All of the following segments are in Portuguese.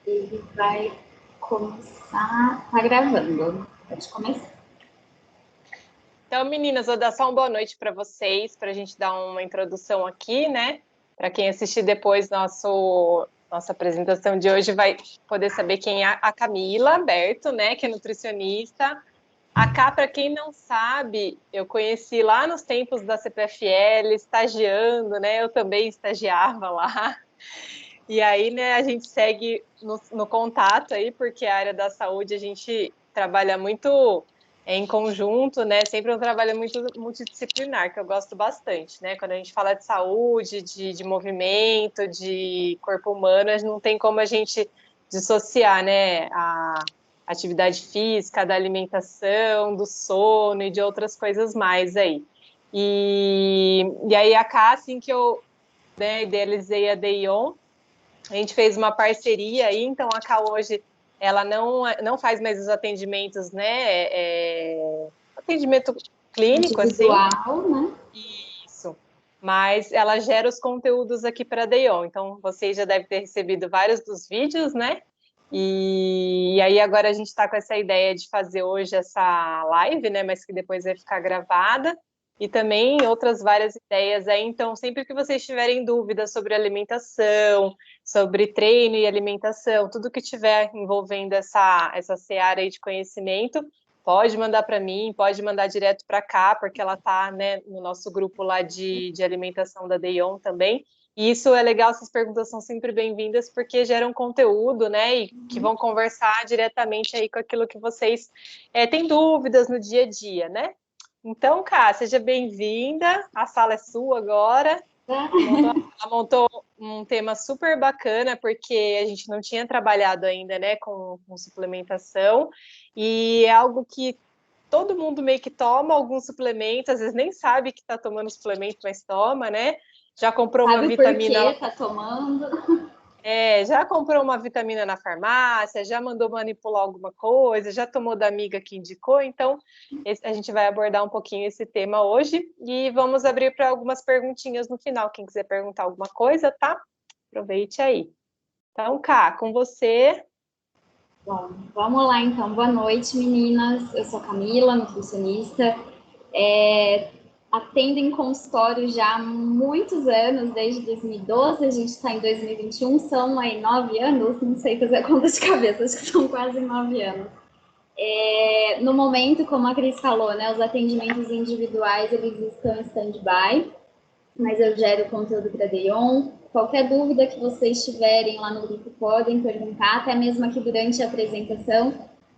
Ele vai começar, tá gravando, pode começar. Então, meninas, vou dar só uma boa noite para vocês, para a gente dar uma introdução aqui, né? Para quem assistir depois nossa apresentação de hoje vai poder saber quem é a Camila Berto, né? Que é nutricionista. A Cá, para quem não sabe, eu conheci lá nos tempos da CPFL, estagiando, né? Eu também estagiava lá. E aí, né, a gente segue no contato aí, porque a área da saúde a gente trabalha muito em conjunto, né? Sempre um trabalho muito multidisciplinar, que eu gosto bastante, né? Quando a gente fala de saúde, de movimento, de corpo humano, não tem como a gente dissociar, né? A atividade física, da alimentação, do sono e de outras coisas mais aí. E aí, a Cá, assim que eu, né, idealizei a Deion, a gente fez uma parceria aí, então a Cá hoje ela não faz mais os atendimentos, né? Atendimento clínico, individual, assim. Né? Isso. Mas ela gera os conteúdos aqui para a Deion. Então, vocês já devem ter recebido vários dos vídeos, né? E aí agora a gente está com essa ideia de fazer hoje essa live, né? Mas que depois vai ficar gravada. E também outras várias ideias aí. Então, sempre que vocês tiverem dúvidas sobre alimentação, sobre treino e alimentação, tudo que tiver envolvendo essa seara aí de conhecimento, pode mandar para mim, pode mandar direto para cá, porque ela está, né, no nosso grupo lá de alimentação da Deion também. E isso é legal, essas perguntas são sempre bem-vindas, porque geram conteúdo, né, e que vão conversar diretamente aí com aquilo que vocês têm dúvidas no dia a dia, né? Então, Cá, seja bem-vinda, a sala é sua agora. Ela montou um tema super bacana, porque a gente não tinha trabalhado ainda, né, com suplementação, e é algo que todo mundo meio que toma algum suplemento, às vezes nem sabe que está tomando suplemento, mas toma, né? Já comprou sabe uma vitamina... Sabe por que tá tomando? Já comprou uma vitamina na farmácia, já mandou manipular alguma coisa, já tomou da amiga que indicou, então a gente vai abordar um pouquinho esse tema hoje e vamos abrir para algumas perguntinhas no final. Quem quiser perguntar alguma coisa, tá? Aproveite aí. Então, Cá, com você. Bom, vamos lá então. Boa noite, meninas. Eu sou a Camila, nutricionista. Atendo em consultório já há muitos anos, desde 2012, a gente está em 2021, são aí 9 anos, não sei fazer a conta de cabeça, acho que são quase 9 anos. No momento, como a Cris falou, né, os atendimentos individuais, eles estão em stand-by, mas eu gero conteúdo para Deion. Qualquer dúvida que vocês tiverem lá no grupo, podem perguntar, até mesmo aqui durante a apresentação.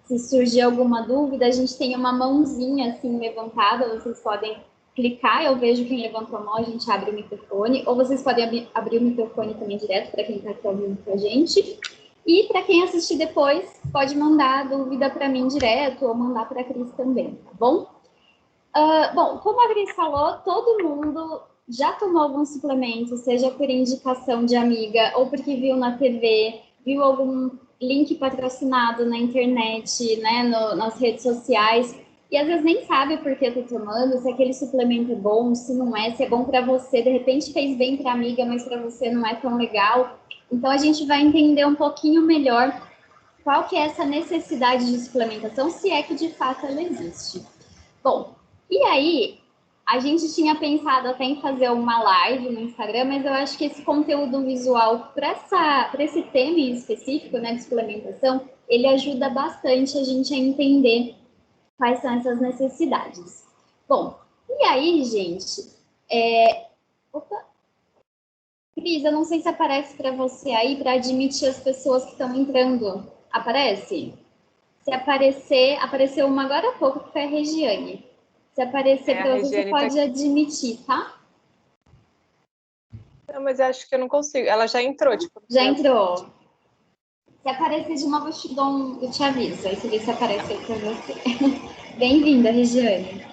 Se surgir alguma dúvida, a gente tem uma mãozinha assim levantada, vocês podem clicar, eu vejo quem levantou a mão, a gente abre o microfone, ou vocês podem abrir o microfone também direto para quem está aqui ouvindo com a gente. E para quem assistir depois, pode mandar a dúvida para mim direto ou mandar para a Cris também, tá bom? Bom, como a Cris falou, todo mundo já tomou algum suplemento, seja por indicação de amiga ou porque viu na TV, viu algum link patrocinado na internet, né, nas redes sociais, e às vezes nem sabe por que tá tomando, se aquele suplemento é bom, se não é, se é bom para você, de repente fez bem para amiga, mas para você não é tão legal. Então a gente vai entender um pouquinho melhor qual que é essa necessidade de suplementação, se é que de fato ela existe. Bom, e aí, a gente tinha pensado até em fazer uma live no Instagram, mas eu acho que esse conteúdo visual para esse tema em específico, né, de suplementação, ele ajuda bastante a gente a entender quais são essas necessidades. Bom, e aí, gente, Opa! Cris, eu não sei se aparece para você aí para admitir as pessoas que estão entrando. Aparece? Se aparecer, apareceu uma agora há pouco, que foi a Regiane. Se aparecer para você, pode admitir, tá? Não, mas acho que eu não consigo. Ela já entrou, tipo. Já entrou. Se aparecer de novo, eu te aviso. Aí você vê se apareceu para você. Bem-vinda, Regiane.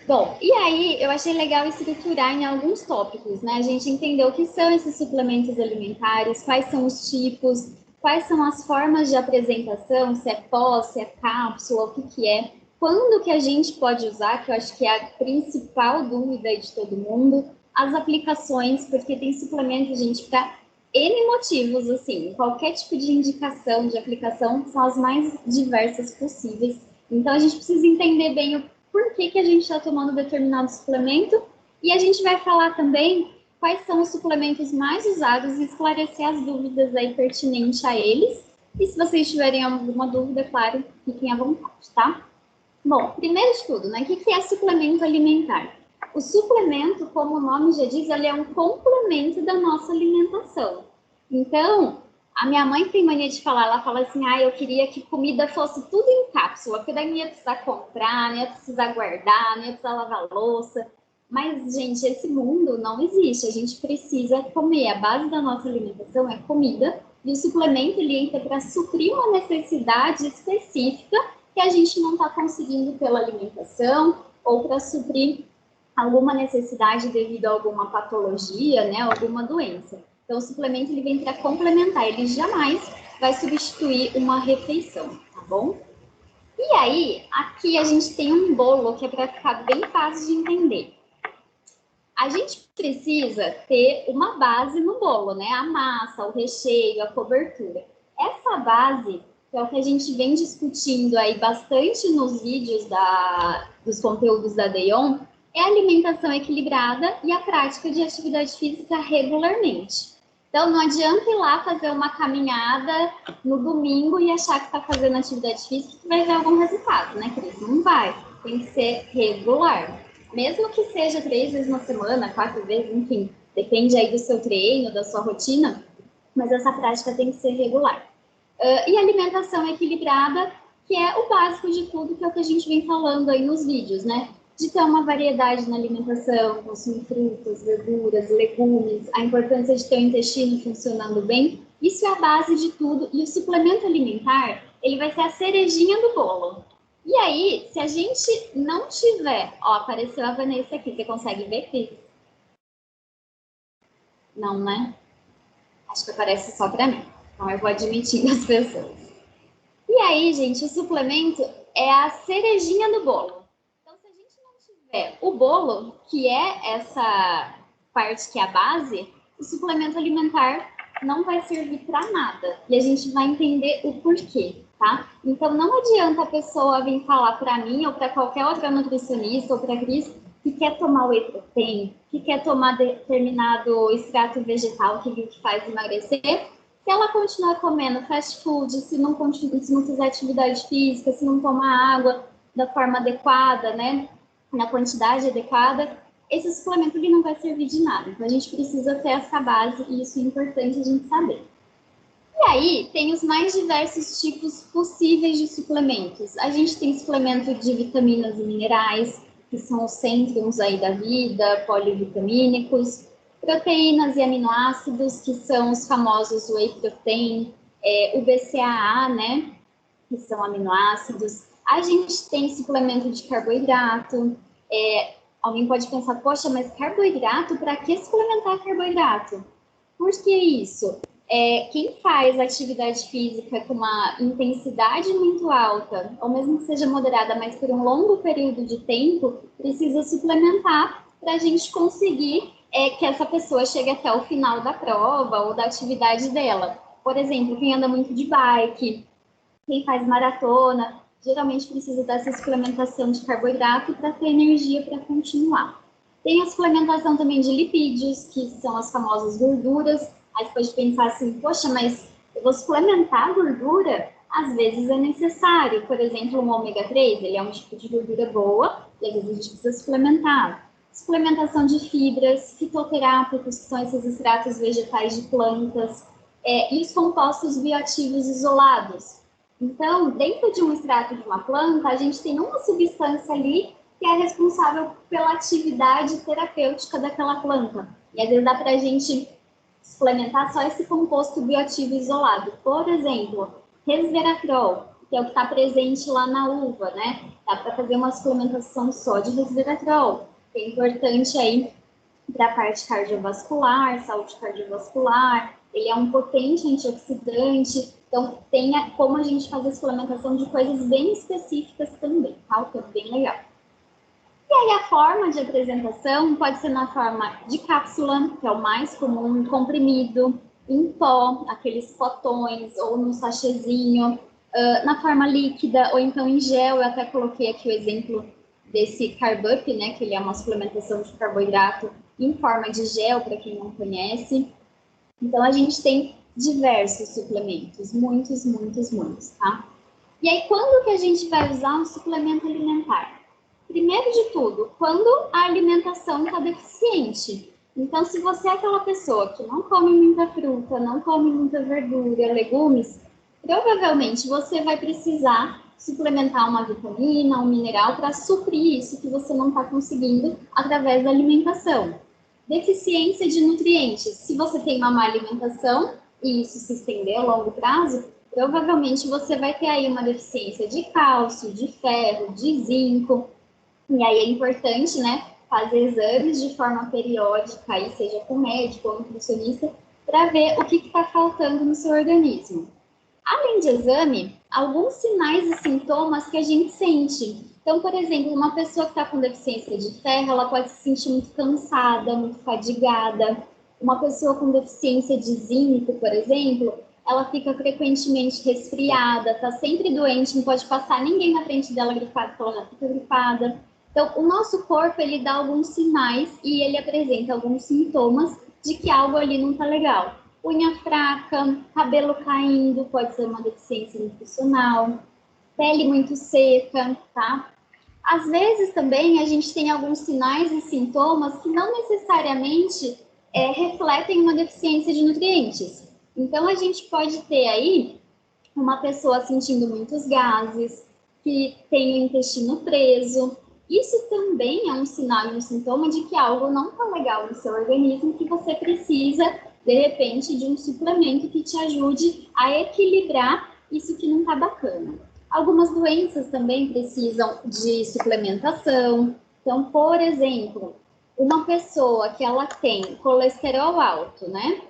Bom, e aí eu achei legal estruturar em alguns tópicos, né? A gente entendeu o que são esses suplementos alimentares, quais são os tipos, quais são as formas de apresentação, se é pó, se é cápsula, o que é, quando que a gente pode usar, que eu acho que é a principal dúvida de todo mundo, as aplicações, porque tem suplementos, gente, para N motivos, assim, qualquer tipo de indicação, de aplicação, são as mais diversas possíveis. Então, a gente precisa entender bem o porquê que a gente está tomando determinado suplemento e a gente vai falar também quais são os suplementos mais usados e esclarecer as dúvidas aí pertinentes a eles. E se vocês tiverem alguma dúvida, claro, fiquem à vontade, tá? Bom, primeiro de tudo, né, o que é suplemento alimentar? O suplemento, como o nome já diz, ele é um complemento da nossa alimentação. Então, a minha mãe tem mania de falar, ela fala assim, eu queria que comida fosse tudo em cápsula, porque daí não ia precisar comprar, não ia precisar guardar, não ia precisar lavar louça. Mas, gente, esse mundo não existe, a gente precisa comer, a base da nossa alimentação é comida, e o suplemento ele entra para suprir uma necessidade específica que a gente não está conseguindo pela alimentação ou para suprir alguma necessidade devido a alguma patologia, né, alguma doença. Então, o suplemento ele vem para complementar, ele jamais vai substituir uma refeição, tá bom? E aí, aqui a gente tem um bolo que é para ficar bem fácil de entender. A gente precisa ter uma base no bolo, né? A massa, o recheio, a cobertura. Essa base, que é o que a gente vem discutindo aí bastante nos vídeos dos conteúdos da Deon, é a alimentação equilibrada e a prática de atividade física regularmente. Então, não adianta ir lá fazer uma caminhada no domingo e achar que está fazendo atividade física que vai ver algum resultado, né, Cris? Não vai. Tem que ser regular. Mesmo que seja 3 vezes na semana, 4 vezes, enfim, depende aí do seu treino, da sua rotina, mas essa prática tem que ser regular. E alimentação equilibrada, que é o básico de tudo, que é o que a gente vem falando aí nos vídeos, né? De ter uma variedade na alimentação, consumir frutas, verduras, legumes, a importância de ter o intestino funcionando bem, isso é a base de tudo, e o suplemento alimentar, ele vai ser a cerejinha do bolo. E aí, se a gente não tiver... Ó, apareceu a Vanessa aqui, você consegue ver, Cris? Não, né? Acho que aparece só para mim. Então, eu vou admitindo as pessoas. E aí, gente, o suplemento é a cerejinha do bolo. Então, se a gente não tiver o bolo, que é essa parte que é a base, o suplemento alimentar não vai servir para nada. E a gente vai entender o porquê, tá? Então, não adianta a pessoa vir falar para mim ou para qualquer outra nutricionista ou para a Cris que quer tomar whey protein, que quer tomar determinado extrato vegetal que viu que faz emagrecer, se ela continuar comendo fast food, se não fizer atividade física, se não tomar água da forma adequada, né, na quantidade adequada, esse suplemento ele não vai servir de nada. Então, a gente precisa ter essa base e isso é importante a gente saber. E aí, tem os mais diversos tipos possíveis de suplementos. A gente tem suplemento de vitaminas e minerais, que são os cêntrions aí da vida, polivitamínicos, proteínas e aminoácidos, que são os famosos whey protein, o BCAA, né, que são aminoácidos. A gente tem suplemento de carboidrato. Alguém pode pensar, poxa, mas carboidrato, para que suplementar carboidrato? Por que isso? Quem faz atividade física com uma intensidade muito alta, ou mesmo que seja moderada, mas por um longo período de tempo, precisa suplementar para a gente conseguir que essa pessoa chegue até o final da prova ou da atividade dela. Por exemplo, quem anda muito de bike, quem faz maratona, geralmente precisa dessa suplementação de carboidrato para ter energia para continuar. Tem a suplementação também de lipídios, que são as famosas gorduras. Aí você pode pensar assim, poxa, mas eu vou suplementar a gordura? Às vezes é necessário. Por exemplo, um ômega 3, ele é um tipo de gordura boa, e às vezes a gente precisa suplementar. Suplementação de fibras, fitoterápicos, que são esses extratos vegetais de plantas, e os compostos bioativos isolados. Então, dentro de um extrato de uma planta, a gente tem uma substância ali que é responsável pela atividade terapêutica daquela planta. E às vezes dá para a gente suplementar só esse composto bioativo isolado. Por exemplo, resveratrol, que é o que está presente lá na uva, né? Dá para fazer uma suplementação só de resveratrol, que é importante aí para a parte cardiovascular, saúde cardiovascular. Ele é um potente antioxidante, então tem como a gente fazer suplementação de coisas bem específicas também, tá? O que é bem legal. E aí a forma de apresentação pode ser na forma de cápsula, que é o mais comum, comprimido, em pó, aqueles potões, ou num sachêzinho, na forma líquida, ou então em gel. Eu até coloquei aqui o exemplo desse Carb Up, né, que ele é uma suplementação de carboidrato em forma de gel, para quem não conhece. Então, a gente tem diversos suplementos, muitos, muitos, muitos, tá? E aí, quando que a gente vai usar um suplemento alimentar? Primeiro de tudo, quando a alimentação está deficiente. Então, se você é aquela pessoa que não come muita fruta, não come muita verdura, legumes, provavelmente você vai precisar suplementar uma vitamina, um mineral para suprir isso que você não está conseguindo através da alimentação. Deficiência de nutrientes. Se você tem uma má alimentação e isso se estender a longo prazo, provavelmente você vai ter aí uma deficiência de cálcio, de ferro, de zinco. E aí é importante, né, fazer exames de forma periódica, aí seja com médico ou nutricionista, para ver o que está faltando no seu organismo. Além de exame, alguns sinais e sintomas que a gente sente. Então, por exemplo, uma pessoa que está com deficiência de ferro, ela pode se sentir muito cansada, muito fadigada. Uma pessoa com deficiência de zinco, por exemplo, ela fica frequentemente resfriada, está sempre doente, não pode passar ninguém na frente dela gripado, porque ela já fica gripada. Então, o nosso corpo, ele dá alguns sinais e ele apresenta alguns sintomas de que algo ali não está legal. Unha fraca, cabelo caindo, pode ser uma deficiência nutricional, pele muito seca, tá? Às vezes também a gente tem alguns sinais e sintomas que não necessariamente refletem uma deficiência de nutrientes. Então, a gente pode ter aí uma pessoa sentindo muitos gases, que tem o intestino preso. Isso também é um sinal e um sintoma de que algo não está legal no seu organismo, que você precisa, de repente, de um suplemento que te ajude a equilibrar isso que não está bacana. Algumas doenças também precisam de suplementação. Então, por exemplo, uma pessoa que ela tem colesterol alto, né?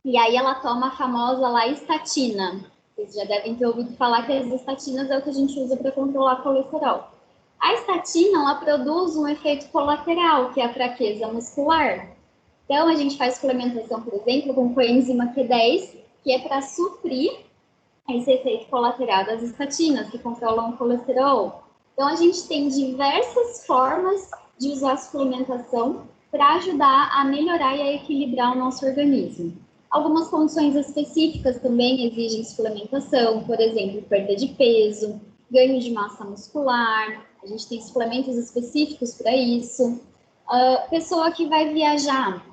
E aí ela toma a famosa lá estatina. Vocês já devem ter ouvido falar que as estatinas é o que a gente usa para controlar o colesterol. A estatina, ela produz um efeito colateral, que é a fraqueza muscular. Então, a gente faz suplementação, por exemplo, com coenzima Q10, que é para suprir esse efeito colateral das estatinas, que controlam o colesterol. Então, a gente tem diversas formas de usar a suplementação para ajudar a melhorar e a equilibrar o nosso organismo. Algumas condições específicas também exigem suplementação, por exemplo, perda de peso, ganho de massa muscular, a gente tem suplementos específicos para isso. Pessoa que vai viajar,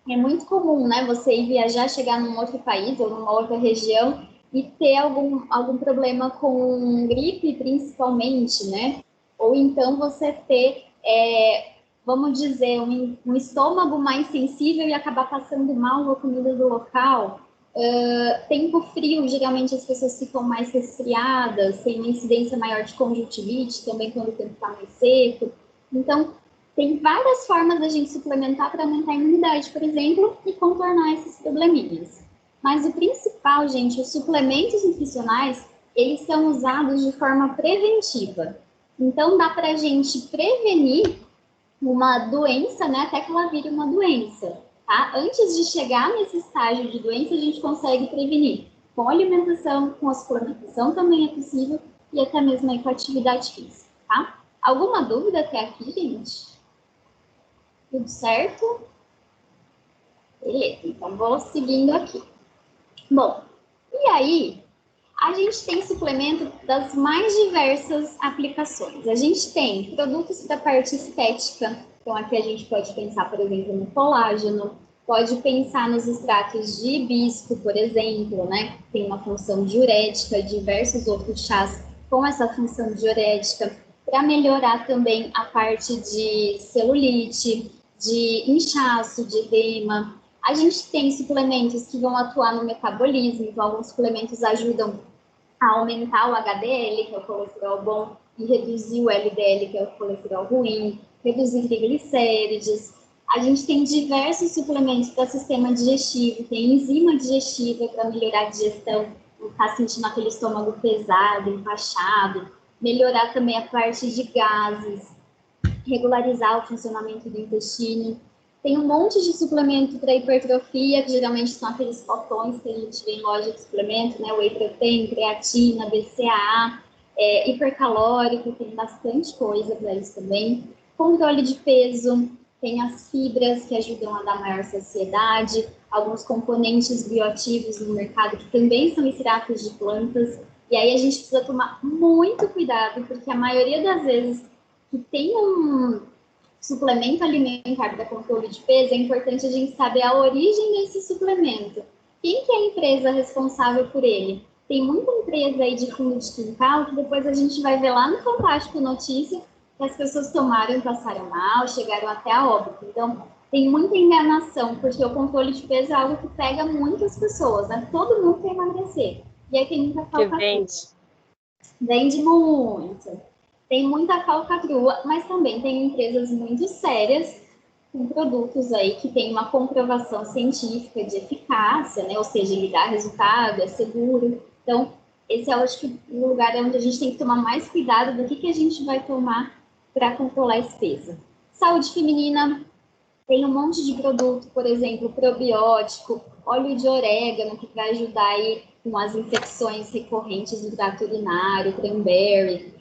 é muito comum, né, você ir viajar, chegar num outro país ou numa outra região e ter algum problema com gripe, principalmente, né? Ou então você ter, vamos dizer, um estômago mais sensível e acabar passando mal com a comida do local. Tempo frio, geralmente as pessoas ficam mais resfriadas, tem uma incidência maior de conjuntivite também quando o tempo está mais seco. Então, tem várias formas da gente suplementar para aumentar a imunidade, por exemplo, e contornar esses probleminhas. Mas o principal, gente, os suplementos nutricionais, eles são usados de forma preventiva. Então, dá para a gente prevenir uma doença, né, até que ela vire uma doença, tá? Antes de chegar nesse estágio de doença, a gente consegue prevenir com a alimentação, com a suplementação também é possível, e até mesmo aí com a atividade física, tá? Alguma dúvida até aqui, gente? Tudo certo? Beleza, então vou seguindo aqui. Bom, e aí, a gente tem suplemento das mais diversas aplicações. A gente tem produtos para a parte estética, então aqui a gente pode pensar, por exemplo, no colágeno, pode pensar nos extratos de hibisco, por exemplo, né? Tem uma função diurética, diversos outros chás com essa função diurética, para melhorar também a parte de celulite, de inchaço, de edema. A gente tem suplementos que vão atuar no metabolismo, então alguns suplementos ajudam a aumentar o HDL, que é o colesterol bom, e reduzir o LDL, que é o colesterol ruim, reduzir triglicérides. A gente tem diversos suplementos para o sistema digestivo, tem enzima digestiva para melhorar a digestão, não ficar sentindo aquele estômago pesado, empachado, melhorar também a parte de gases, regularizar o funcionamento do intestino. Tem um monte de suplemento para hipertrofia, que geralmente são aqueles potões que a gente vê em loja de suplemento, né? Whey protein, creatina, BCAA, hipercalórico, tem bastante coisa para isso também. Controle de peso, tem as fibras que ajudam a dar maior saciedade, alguns componentes bioativos no mercado que também são extratos de plantas. E aí a gente precisa tomar muito cuidado, porque a maioria das vezes que tem um suplemento alimentar para controle de peso, é importante a gente saber a origem desse suplemento. Quem que é a empresa responsável por ele? Tem muita empresa aí de fundo de quintal que depois a gente vai ver lá no Fantástico Notícia que as pessoas tomaram e passaram mal, chegaram até a óbito. Então, tem muita enganação, porque o controle de peso é algo que pega muitas pessoas, né? Todo mundo quer emagrecer. E aí tem muita falcatrua. Vende muito. Tem muita falcatrua, mas também tem empresas muito sérias com produtos aí que tem uma comprovação científica de eficácia, né? Ou seja, ele dá resultado, é seguro. Então, esse é, eu acho que, o lugar onde a gente tem que tomar mais cuidado do que a gente vai tomar para controlar esse peso. Saúde feminina, tem um monte de produto, por exemplo, probiótico, óleo de orégano, que vai ajudar aí com as infecções recorrentes do trato urinário, cranberry.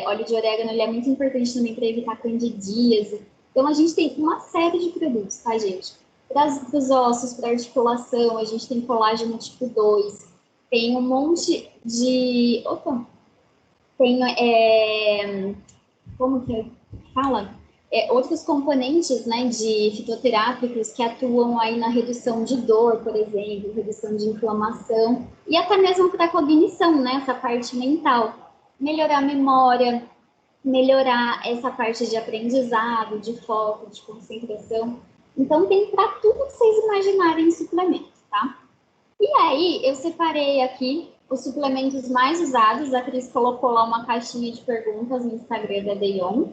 Óleo de orégano ele é muito importante também para evitar candidíase. Então, a gente tem uma série de produtos, tá, gente? Para os ossos, para articulação, a gente tem colágeno tipo 2, tem um monte de... Opa! Tem... como que fala? Outros componentes, né, de fitoterápicos que atuam aí na redução de dor, por exemplo, redução de inflamação, e até mesmo para a cognição, né, essa parte mental. Melhorar a memória, melhorar essa parte de aprendizado, de foco, de concentração. Então, tem para tudo que vocês imaginarem em suplemento, tá? E aí, eu separei aqui os suplementos mais usados. A Cris colocou lá uma caixinha de perguntas no Instagram da Dayon.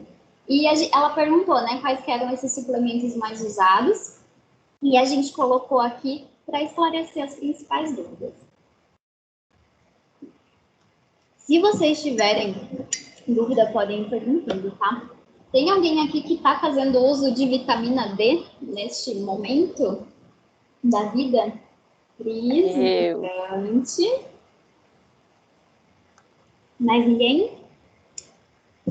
E ela perguntou, né, quais eram esses suplementos mais usados. E a gente colocou aqui para esclarecer as principais dúvidas. Se vocês tiverem dúvida, podem ir perguntando, tá? Tem alguém aqui que está fazendo uso de vitamina D neste momento da vida? Cris, importante. Mais ninguém?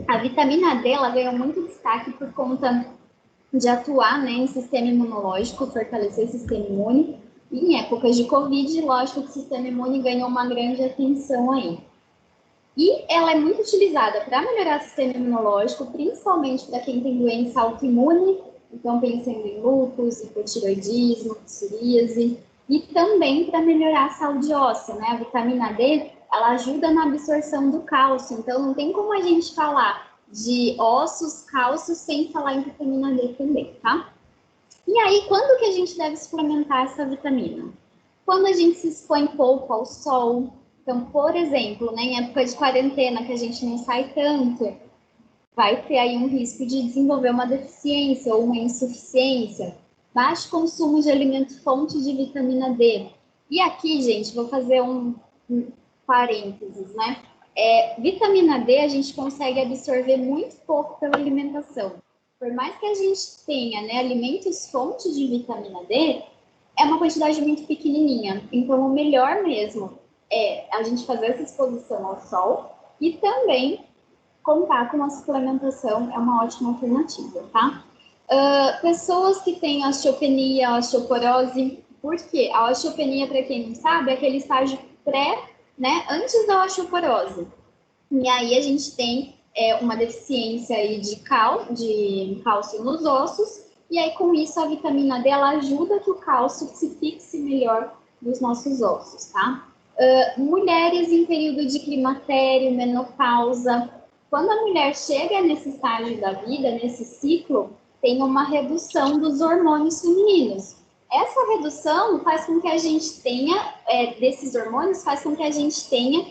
A vitamina D, ela ganhou muito destaque por conta de atuar, né, em sistema imunológico, fortalecer o sistema imune. E em épocas de Covid, lógico que o sistema imune ganhou uma grande atenção aí. E ela é muito utilizada para melhorar o sistema imunológico, principalmente para quem tem doença autoimune, então pensando em lúpus, hipotiroidismo, psoríase, e também para melhorar a saúde óssea, né? A vitamina D, ela ajuda na absorção do cálcio, então não tem como a gente falar de ossos, cálcio, sem falar em vitamina D também, tá? E aí, quando que a gente deve suplementar essa vitamina? Quando a gente se expõe pouco ao sol. Então, por exemplo, né, em época de quarentena, que a gente não sai tanto, vai ter aí um risco de desenvolver uma deficiência ou uma insuficiência. Baixo consumo de alimento fonte de vitamina D. E aqui, gente, vou fazer um parênteses, né? Vitamina D a gente consegue absorver muito pouco pela alimentação. Por mais que a gente tenha, né, alimentos fonte de vitamina D, é uma quantidade muito pequenininha. Então, o melhor mesmo é a gente fazer essa exposição ao sol e também contar com uma suplementação, é uma ótima alternativa, tá? Pessoas que têm osteopenia, osteoporose, por quê? A osteopenia, para quem não sabe, é aquele estágio né, antes da osteoporose. E aí a gente tem uma deficiência aí de cálcio nos ossos, e aí com isso a vitamina D, ela ajuda que o cálcio se fixe melhor nos nossos ossos, tá? Mulheres em período de climatério, menopausa, quando a mulher chega nesse estágio da vida, nesse ciclo, tem uma redução dos hormônios femininos. Essa redução faz com que a gente tenha, desses hormônios, faz com que a gente tenha,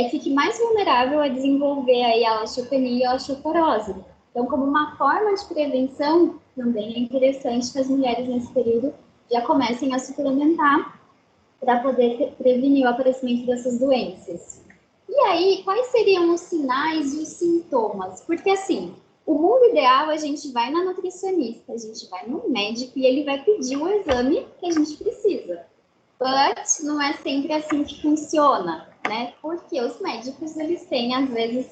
fique mais vulnerável a desenvolver aí a osteopenia e a osteoporose. Então, como uma forma de prevenção, também é interessante que as mulheres nesse período já comecem a suplementar para poder prevenir o aparecimento dessas doenças. E aí, quais seriam os sinais e os sintomas? Porque, assim, O mundo ideal, a gente vai na nutricionista, a gente vai no médico e ele vai pedir o exame que a gente precisa. But não é sempre assim que funciona, né? Porque os médicos, eles têm, às vezes,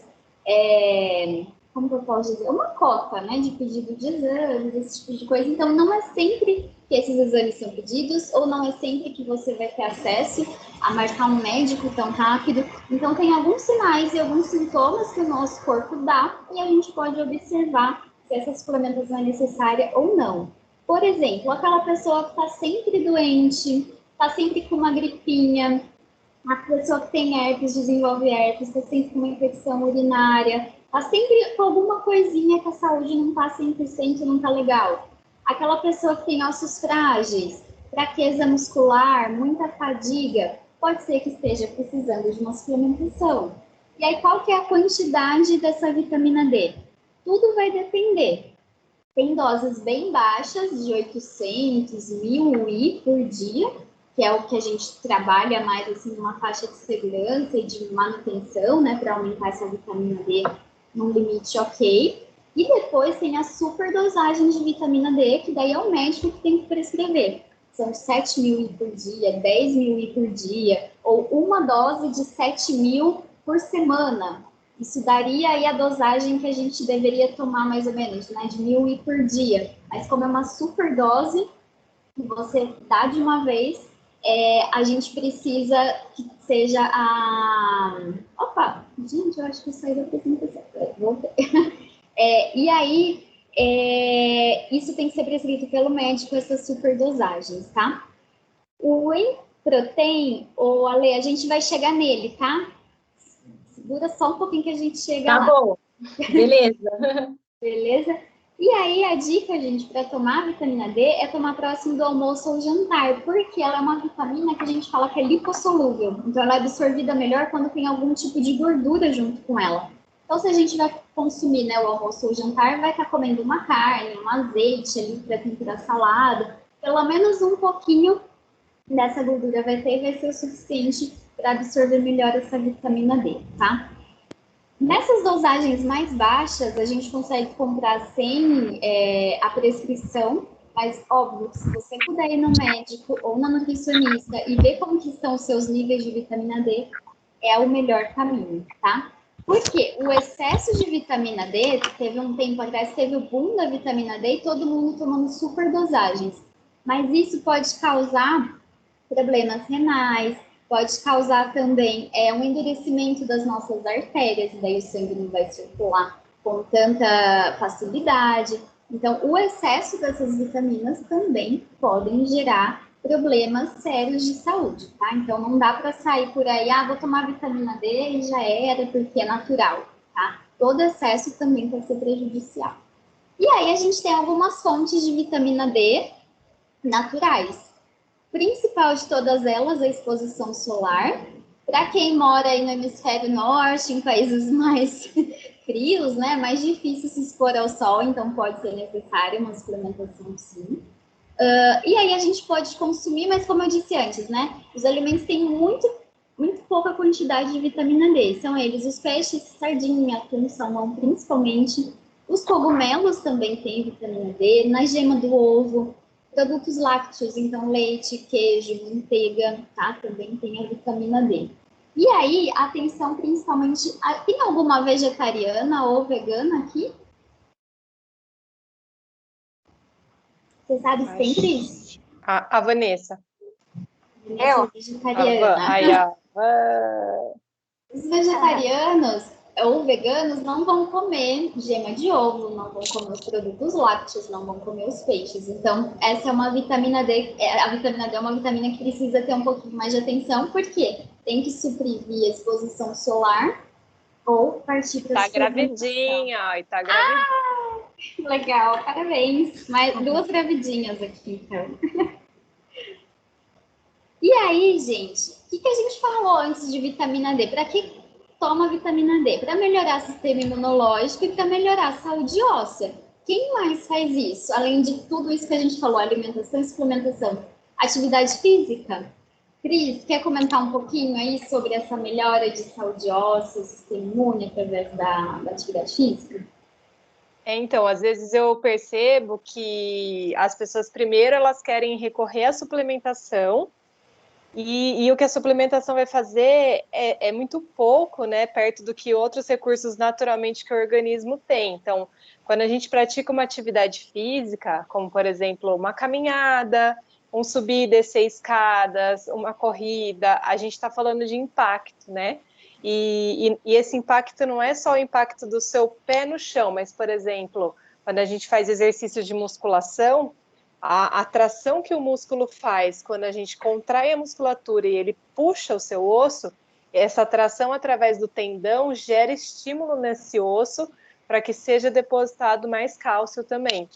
como que eu posso dizer? Uma cota, né, de pedido de exames, esse tipo de coisa. Então, não é sempre que esses exames são pedidos, ou não é sempre que você vai ter acesso a marcar um médico tão rápido. Então, tem alguns sinais e alguns sintomas que o nosso corpo dá, e a gente pode observar se essa suplementação é necessária ou não. Por exemplo, aquela pessoa que está sempre doente, está sempre com uma gripinha, a pessoa que tem herpes desenvolve herpes, está sempre com uma infecção urinária, está sempre com alguma coisinha que a saúde não está 100%, não está legal. Aquela pessoa que tem ossos frágeis, fraqueza muscular, muita fadiga, pode ser que esteja precisando de uma suplementação. E aí, qual que é a quantidade dessa vitamina D? Tudo vai depender. Tem doses bem baixas, de 800, 1000 I por dia, que é o que a gente trabalha mais assim numa faixa de segurança e de manutenção, né, para aumentar essa vitamina D num limite ok. E depois tem a super dosagem de vitamina D, que daí é o médico que tem que prescrever. São 7.000 I por dia, 10.000 I por dia, ou uma dose de 7.000 por semana. Isso daria aí a dosagem que a gente deveria tomar mais ou menos, né, de 1000 I por dia. Mas como é uma super dose, que você dá de uma vez, a gente precisa que seja a... Opa, gente, eu acho que eu saí da apresentação. Voltei. E aí, isso tem que ser prescrito pelo médico, essas superdosagens, tá? O whey protein, ou Ale, a gente vai chegar nele, tá? Segura só um pouquinho que a gente chega lá. Tá bom, beleza. Beleza? E aí, a dica, gente, para tomar a vitamina D é tomar próximo do almoço ou jantar, porque ela é uma vitamina que a gente fala que é lipossolúvel. Então, ela é absorvida melhor quando tem algum tipo de gordura junto com ela. Então, se a gente vai consumir, né, o almoço ou o jantar, vai estar comendo uma carne, um azeite ali para temperar salada. Pelo menos um pouquinho dessa gordura vai ter e vai ser o suficiente para absorver melhor essa vitamina D, tá? Nessas dosagens mais baixas, a gente consegue comprar sem a prescrição, mas óbvio que se você puder ir no médico ou na nutricionista e ver como que estão os seus níveis de vitamina D, é o melhor caminho, tá? Porque o excesso de vitamina D, teve um tempo atrás, teve o boom da vitamina D e todo mundo tomando super dosagens. Mas isso pode causar problemas renais, pode causar também um endurecimento das nossas artérias, e daí o sangue não vai circular com tanta facilidade. Então, o excesso dessas vitaminas também podem gerar problemas sérios de saúde, tá? Então, não dá para sair por aí, vou tomar vitamina D e já era, porque é natural, tá? Todo excesso também pode ser prejudicial. E aí, a gente tem algumas fontes de vitamina D naturais. Principal de todas elas, a exposição solar. Para quem mora aí no hemisfério norte, em países mais frios, né, mais difícil se expor ao sol, então pode ser necessária uma suplementação sim. E aí a gente pode consumir, mas como eu disse antes, né, os alimentos têm muito pouca quantidade de vitamina D. São eles os peixes, sardinha, atum, salmão, principalmente. Os cogumelos também têm vitamina D, na gema do ovo, produtos lácteos, então leite, queijo, manteiga, tá? Também tem a vitamina D. E aí, atenção principalmente, tem alguma vegetariana ou vegana aqui? Você sabe se tem, Cris? A Vanessa. Vanessa é vegetariana. Aí, ó. Os vegetarianos ou veganos não vão comer gema de ovo, não vão comer os produtos lácteos, não vão comer os peixes. Então, essa é uma vitamina D. A vitamina D é uma vitamina que precisa ter um pouquinho mais de atenção, porque tem que suprir via exposição solar ou partir para a gravidinha, ó, tá gravidinha. Legal, parabéns. Mais duas gravidinhas aqui, então. E aí, gente, o que a gente falou antes de vitamina D? Para que toma vitamina D? Para melhorar o sistema imunológico e para melhorar a saúde óssea. Quem mais faz isso? Além de tudo isso que a gente falou, alimentação e suplementação. Atividade física? Cris, quer comentar um pouquinho aí sobre essa melhora de saúde óssea, sistema imune através da atividade física? Então, às vezes eu percebo que as pessoas, primeiro, elas querem recorrer à suplementação, e o que a suplementação vai fazer é muito pouco, né, perto do que outros recursos naturalmente que o organismo tem. Então, quando a gente pratica uma atividade física, como, por exemplo, uma caminhada, um subir e descer escadas, uma corrida, a gente está falando de impacto, né? E esse impacto não é só o impacto do seu pé no chão, mas, por exemplo, quando a gente faz exercícios de musculação, a atração que o músculo faz quando a gente contrai a musculatura e ele puxa o seu osso, essa atração através do tendão gera estímulo nesse osso para que seja depositado mais cálcio também.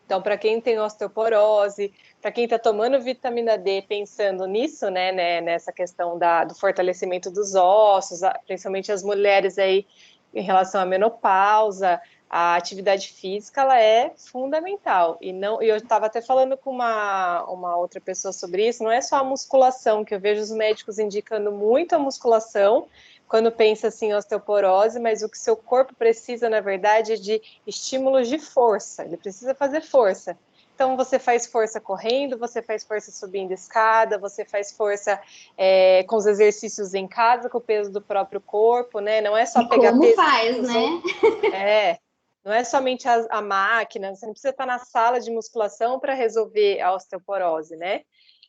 Então, para quem tem osteoporose, para quem está tomando vitamina D pensando nisso, né, nessa questão do fortalecimento dos ossos, principalmente as mulheres aí em relação à menopausa, a atividade física ela é fundamental. E eu estava até falando com uma outra pessoa sobre isso, não é só a musculação, que eu vejo os médicos indicando muito a musculação quando pensa assim em osteoporose, mas o que seu corpo precisa, na verdade, é de estímulos de força, ele precisa fazer força. Então, você faz força correndo, você faz força subindo escada, você faz força com os exercícios em casa, com o peso do próprio corpo, né? Não é só pegar Como peso. faz, né? Não é somente a máquina, você não precisa estar na sala de musculação para resolver a osteoporose, né?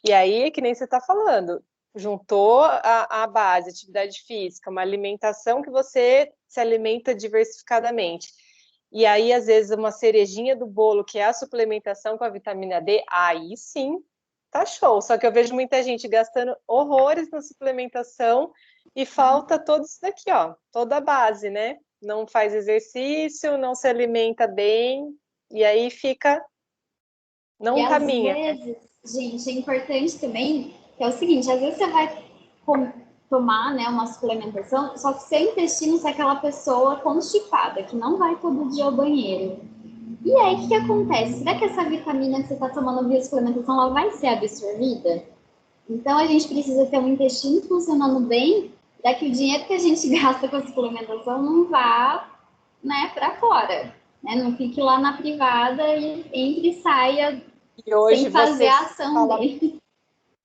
E aí, que nem você está falando, juntou a base, atividade física, uma alimentação que você se alimenta diversificadamente. E aí, às vezes, uma cerejinha do bolo, que é a suplementação com a vitamina D, aí sim, tá show. Só que eu vejo muita gente gastando horrores na suplementação e falta tudo isso daqui, ó, toda a base, né? Não faz exercício, não se alimenta bem, e aí fica, E não às caminha, né? vezes, gente, é importante também, que é o seguinte, às vezes você vai tomar, né, uma suplementação, só que seu intestino é aquela pessoa constipada, que não vai todo dia ao banheiro. E aí, o que acontece? Será que essa vitamina que você está tomando via suplementação, ela vai ser absorvida? Então, a gente precisa ter um intestino funcionando bem, para que o dinheiro que a gente gasta com a suplementação não vá, né, para fora. Né? Não fique lá na privada e entre e saia E hoje sem fazer a ação dele.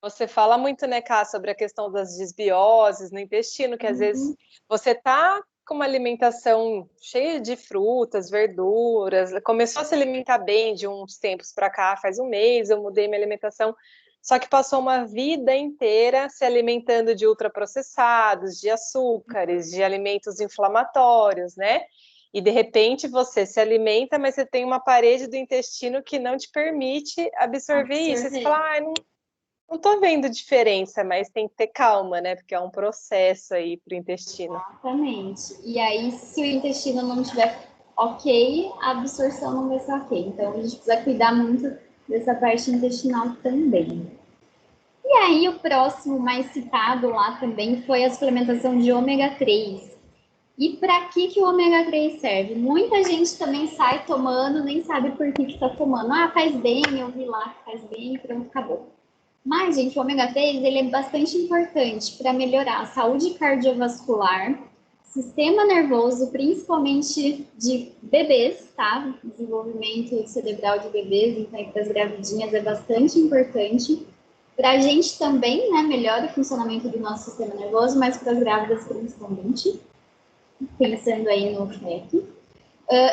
você fala muito, né, Cá, sobre a questão das desbioses no intestino, que às vezes você tá com uma alimentação cheia de frutas, verduras, começou a se alimentar bem de uns tempos para cá, faz um mês eu mudei minha alimentação, só que passou uma vida inteira se alimentando de ultraprocessados, de açúcares, de alimentos inflamatórios, né? E de repente você se alimenta, mas você tem uma parede do intestino que não te permite absorver isso. E você fala, ah, não tô vendo diferença, mas tem que ter calma, né? Porque é um processo aí pro intestino. Exatamente. E aí, se o intestino não estiver ok, a absorção não vai ser ok. Então, a gente precisa cuidar muito dessa parte intestinal também. E aí, o próximo mais citado lá também foi a suplementação de ômega 3. E para que o ômega 3 serve? Muita gente também sai tomando, nem sabe por que está tomando. Ah, faz bem, eu vi lá que faz bem, pronto, acabou. Mas, gente, o ômega 3 ele é bastante importante para melhorar a saúde cardiovascular, sistema nervoso, principalmente de bebês, tá? Desenvolvimento cerebral de bebês, então para as gravidinhas é bastante importante. Para a gente também, né, melhora o funcionamento do nosso sistema nervoso, mas para as grávidas principalmente, pensando aí no feto.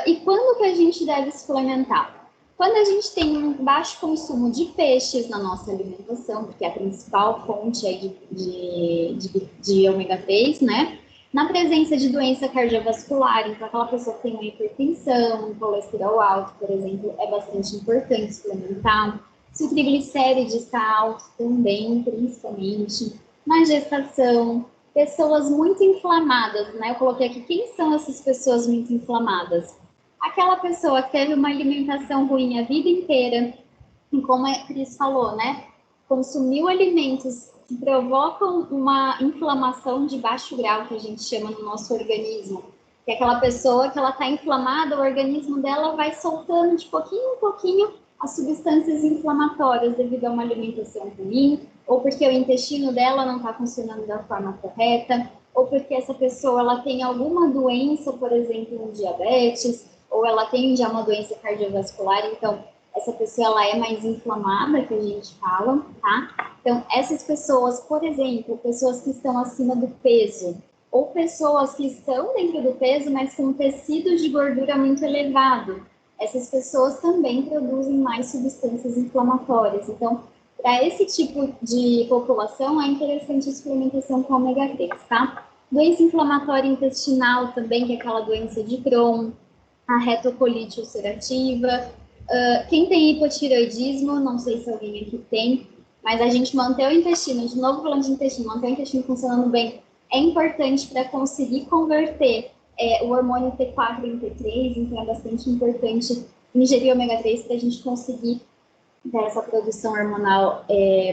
E quando que a gente deve suplementar? Quando a gente tem um baixo consumo de peixes na nossa alimentação, porque é a principal fonte aí de ômega 3, né? Na presença de doença cardiovascular, então aquela pessoa que tem uma hipertensão, um colesterol alto, por exemplo, é bastante importante suplementar. Se o triglicéride está alto também, principalmente. Na gestação, pessoas muito inflamadas, né? Eu coloquei aqui, quem são essas pessoas muito inflamadas? Aquela pessoa que teve uma alimentação ruim a vida inteira, e como a Cris falou, né? Consumiu alimentos que provocam uma inflamação de baixo grau, que a gente chama no nosso organismo. Que é aquela pessoa que ela está inflamada, o organismo dela vai soltando de pouquinho em pouquinho as substâncias inflamatórias devido a uma alimentação ruim, ou porque o intestino dela não está funcionando da forma correta, ou porque essa pessoa ela tem alguma doença, por exemplo, um diabetes, ou ela tem já uma doença cardiovascular, então essa pessoa ela é mais inflamada, que a gente fala, tá? Então, essas pessoas, por exemplo, pessoas que estão acima do peso, ou pessoas que estão dentro do peso, mas com tecido de gordura muito elevado, essas pessoas também produzem mais substâncias inflamatórias. Então, para esse tipo de população, é interessante a suplementação com ômega 3, tá? Doença inflamatória intestinal também, que é aquela doença de Crohn, a retocolite ulcerativa. Quem tem hipotireoidismo, não sei se alguém aqui tem, mas a gente manter o intestino, de novo falando de intestino, manter o intestino funcionando bem, é importante para conseguir converter o hormônio T4 em T3, então é bastante importante ingerir ômega 3 para a gente conseguir ter essa produção hormonal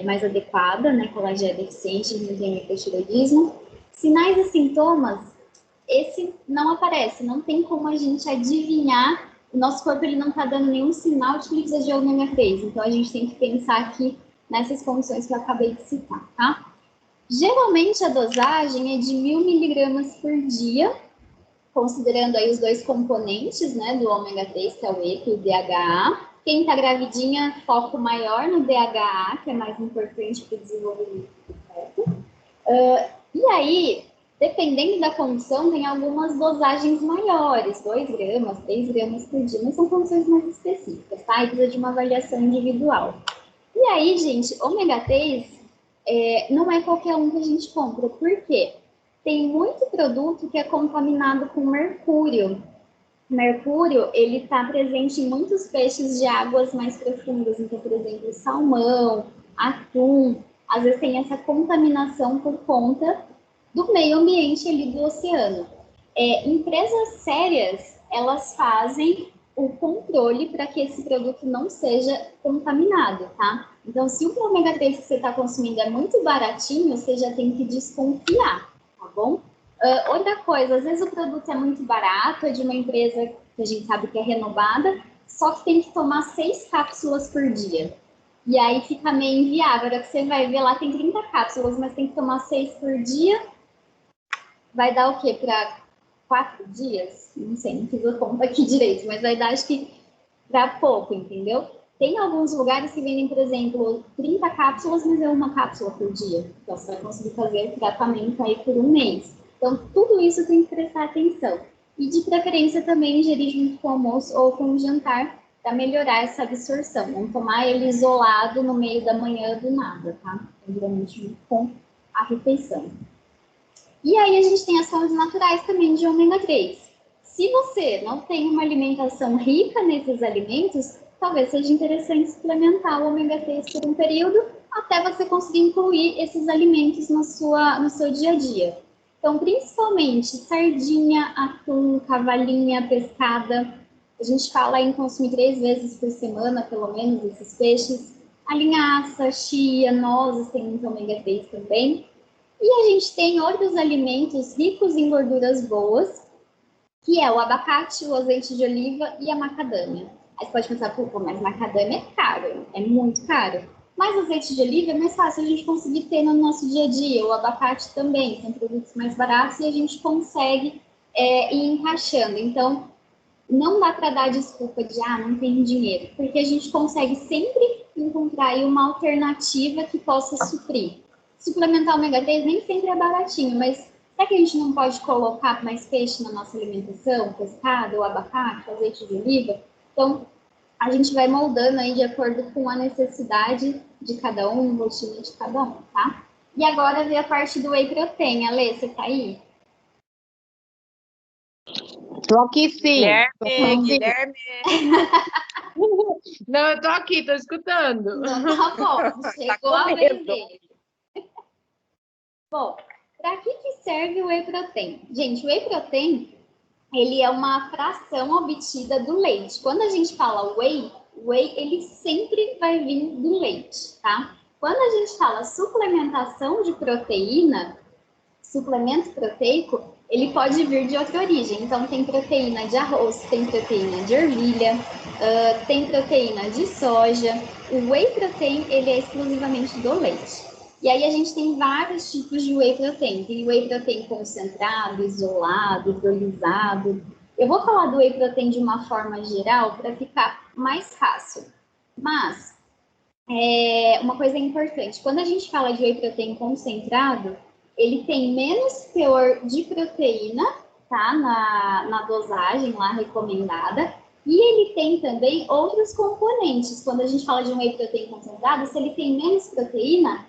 mais adequada, né, que ela já é deficiente, não tem hipotireoidismo. Sinais e sintomas, esse não aparece, não tem como a gente adivinhar, o nosso corpo ele não está dando nenhum sinal de que ele precisa de ômega 3, então a gente tem que pensar aqui nessas condições que eu acabei de citar, tá? Geralmente a dosagem é de 1.000 miligramas por dia, considerando aí os dois componentes, né, do ômega 3, que é o EPA e o DHA. Quem está gravidinha, foco maior no DHA, que é mais importante para o desenvolvimento do feto. E aí, dependendo da condição, tem algumas dosagens maiores, 2 gramas, 3 gramas por dia, mas são condições mais específicas, tá? E precisa de uma avaliação individual. E aí, gente, ômega 3 não é qualquer um que a gente compra. Por quê? Tem muito produto que é contaminado com mercúrio. Mercúrio, ele está presente em muitos peixes de águas mais profundas, então, por exemplo, salmão, atum, às vezes tem essa contaminação por conta do meio ambiente ali do oceano. Empresas sérias, elas fazem o controle para que esse produto não seja contaminado, tá? Então, se o ômega 3 que você está consumindo é muito baratinho, você já tem que desconfiar, tá bom? Outra coisa, às vezes o produto é muito barato, é de uma empresa que a gente sabe que é renovada, só que tem que tomar 6 cápsulas por dia. E aí fica meio inviável. Agora que você vai ver lá, tem 30 cápsulas, mas tem que tomar 6 por dia. Vai dar o quê? Para 4 dias? Não sei, não fiz a conta aqui direito, mas vai dar, acho que, para pouco, entendeu? Tem alguns lugares que vendem, por exemplo, 30 cápsulas, mas é uma cápsula por dia. Então, você vai conseguir fazer tratamento aí por um mês. Então, tudo isso tem que prestar atenção. E, de preferência, também ingerir junto com o almoço ou com o jantar para melhorar essa absorção. Não tomar ele isolado no meio da manhã do nada, tá? Geralmente junto com a refeição. E aí a gente tem as fontes naturais também de ômega 3. Se você não tem uma alimentação rica nesses alimentos, talvez seja interessante suplementar o ômega 3 por um período, até você conseguir incluir esses alimentos no seu dia a dia. Então, principalmente sardinha, atum, cavalinha, pescada. A gente fala em consumir 3 vezes por semana, pelo menos, esses peixes. A linhaça, chia, nozes, tem muito ômega 3 também. E a gente tem outros alimentos ricos em gorduras boas, que é o abacate, o azeite de oliva e a macadâmia. Aí você pode pensar, pô, mas macadâmia é caro, é muito caro. Mas o azeite de oliva é mais fácil a gente conseguir ter no nosso dia a dia. O abacate também, são produtos mais baratos e a gente consegue ir encaixando. Então, não dá para dar desculpa de, não tenho dinheiro, porque a gente consegue sempre encontrar aí uma alternativa que possa suprir. Suplementar ômega 3 nem sempre é baratinho, mas será que a gente não pode colocar mais peixe na nossa alimentação? Pescado, ou abacate, azeite de oliva? Então, a gente vai moldando aí de acordo com a necessidade de cada um, rotina de cada um, tá? E agora vem a parte do whey protein. Ale, você tá aí? Tô aqui sim. Guilherme. Não, eu tô aqui, tô escutando. Não, tá bom, chegou a vez dele. Bom, para que serve o whey protein? Gente, o whey protein, ele é uma fração obtida do leite. Quando a gente fala whey, ele sempre vai vir do leite, tá? Quando a gente fala suplementação de proteína, suplemento proteico, ele pode vir de outra origem. Então, tem proteína de arroz, tem proteína de ervilha, tem proteína de soja. O whey protein, ele é exclusivamente do leite. E aí a gente tem vários tipos de whey protein. Tem whey protein concentrado, isolado, hidrolisado. Eu vou falar do whey protein de uma forma geral para ficar mais fácil. Mas, uma coisa importante, quando a gente fala de whey protein concentrado, ele tem menos teor de proteína, tá? Na dosagem lá recomendada. E ele tem também outros componentes. Quando a gente fala de um whey protein concentrado, se ele tem menos proteína,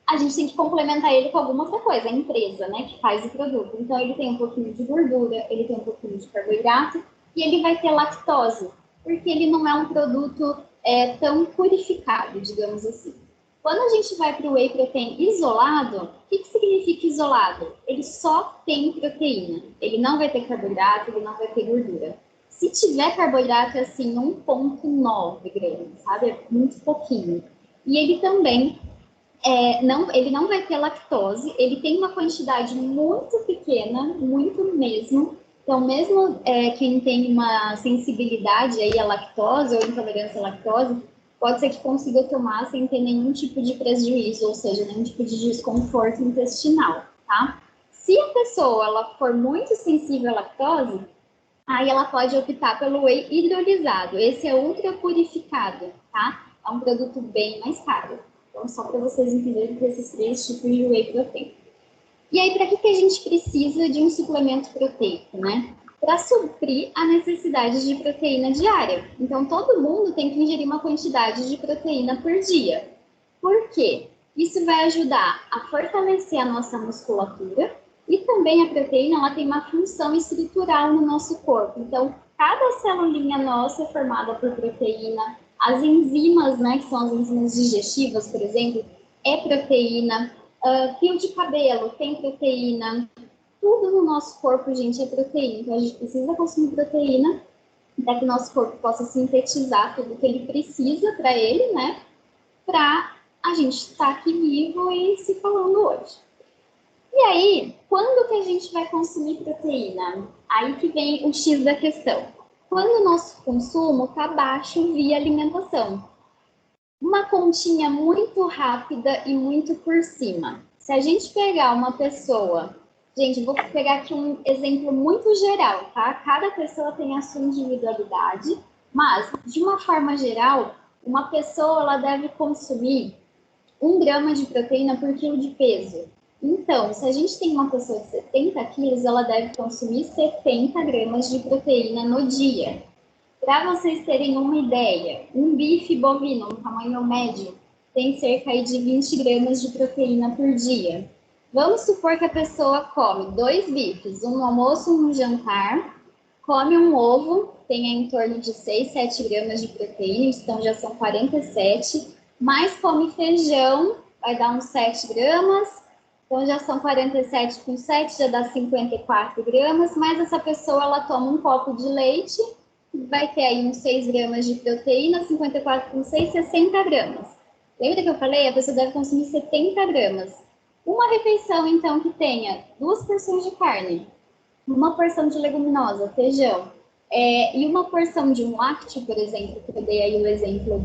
a gente tem que complementar ele com alguma outra coisa, a empresa, né, que faz o produto. Então, ele tem um pouquinho de gordura, ele tem um pouquinho de carboidrato e ele vai ter lactose, porque ele não é um produto tão purificado, digamos assim. Quando a gente vai para o whey protein isolado, o que significa isolado? Ele só tem proteína, ele não vai ter carboidrato, ele não vai ter gordura. Se tiver carboidrato, é assim, 1,9 gramas, sabe? É muito pouquinho. E ele também ele não vai ter lactose, ele tem uma quantidade muito pequena, muito mesmo. Então, mesmo quem tem uma sensibilidade aí à lactose ou intolerância à lactose, pode ser que consiga tomar sem ter nenhum tipo de prejuízo, ou seja, nenhum tipo de desconforto intestinal, tá? Se a pessoa ela for muito sensível à lactose, aí ela pode optar pelo whey hidrolisado. Esse é ultra purificado, tá? É um produto bem mais caro. Então, só para vocês entenderem que esses 3 tipos de whey protein. E aí, para que a gente precisa de um suplemento proteico, né? Para suprir a necessidade de proteína diária. Então, todo mundo tem que ingerir uma quantidade de proteína por dia. Por quê? Isso vai ajudar a fortalecer a nossa musculatura e também a proteína ela tem uma função estrutural no nosso corpo. Então, cada celulinha nossa é formada por proteína. As enzimas, né, que são as enzimas digestivas, por exemplo, é proteína. Fio de cabelo tem proteína. Tudo no nosso corpo, gente, é proteína. Então, a gente precisa consumir proteína para que o nosso corpo possa sintetizar tudo que ele precisa para ele, né? Para a gente estar aqui vivo e se falando hoje. E aí, quando que a gente vai consumir proteína? Aí que vem o X da questão. Quando o nosso consumo está baixo via alimentação. Uma continha muito rápida e muito por cima. Se a gente pegar uma pessoa... Gente, vou pegar aqui um exemplo muito geral, tá? Cada pessoa tem a sua individualidade, mas, de uma forma geral, uma pessoa ela deve consumir 1 grama de proteína por quilo de peso. Então, se a gente tem uma pessoa de 70 quilos, ela deve consumir 70 gramas de proteína no dia. Para vocês terem uma ideia, um bife bovino, um tamanho médio, tem cerca de 20 gramas de proteína por dia. Vamos supor que a pessoa come 2 bifes, um no almoço e um no jantar, come um ovo, tem em torno de 6, 7 gramas de proteína, então já são 47, mais come feijão, vai dar uns 7 gramas, então já são 47 com 7, já dá 54 gramas, mas essa pessoa ela toma um copo de leite, vai ter aí uns 6 gramas de proteína, 54 com 6, 60 gramas. Lembra que eu falei? A pessoa deve consumir 70 gramas. Uma refeição, então, que tenha 2 porções de carne, uma porção de leguminosa, feijão, e uma porção de um lácteo, por exemplo, que eu dei aí o exemplo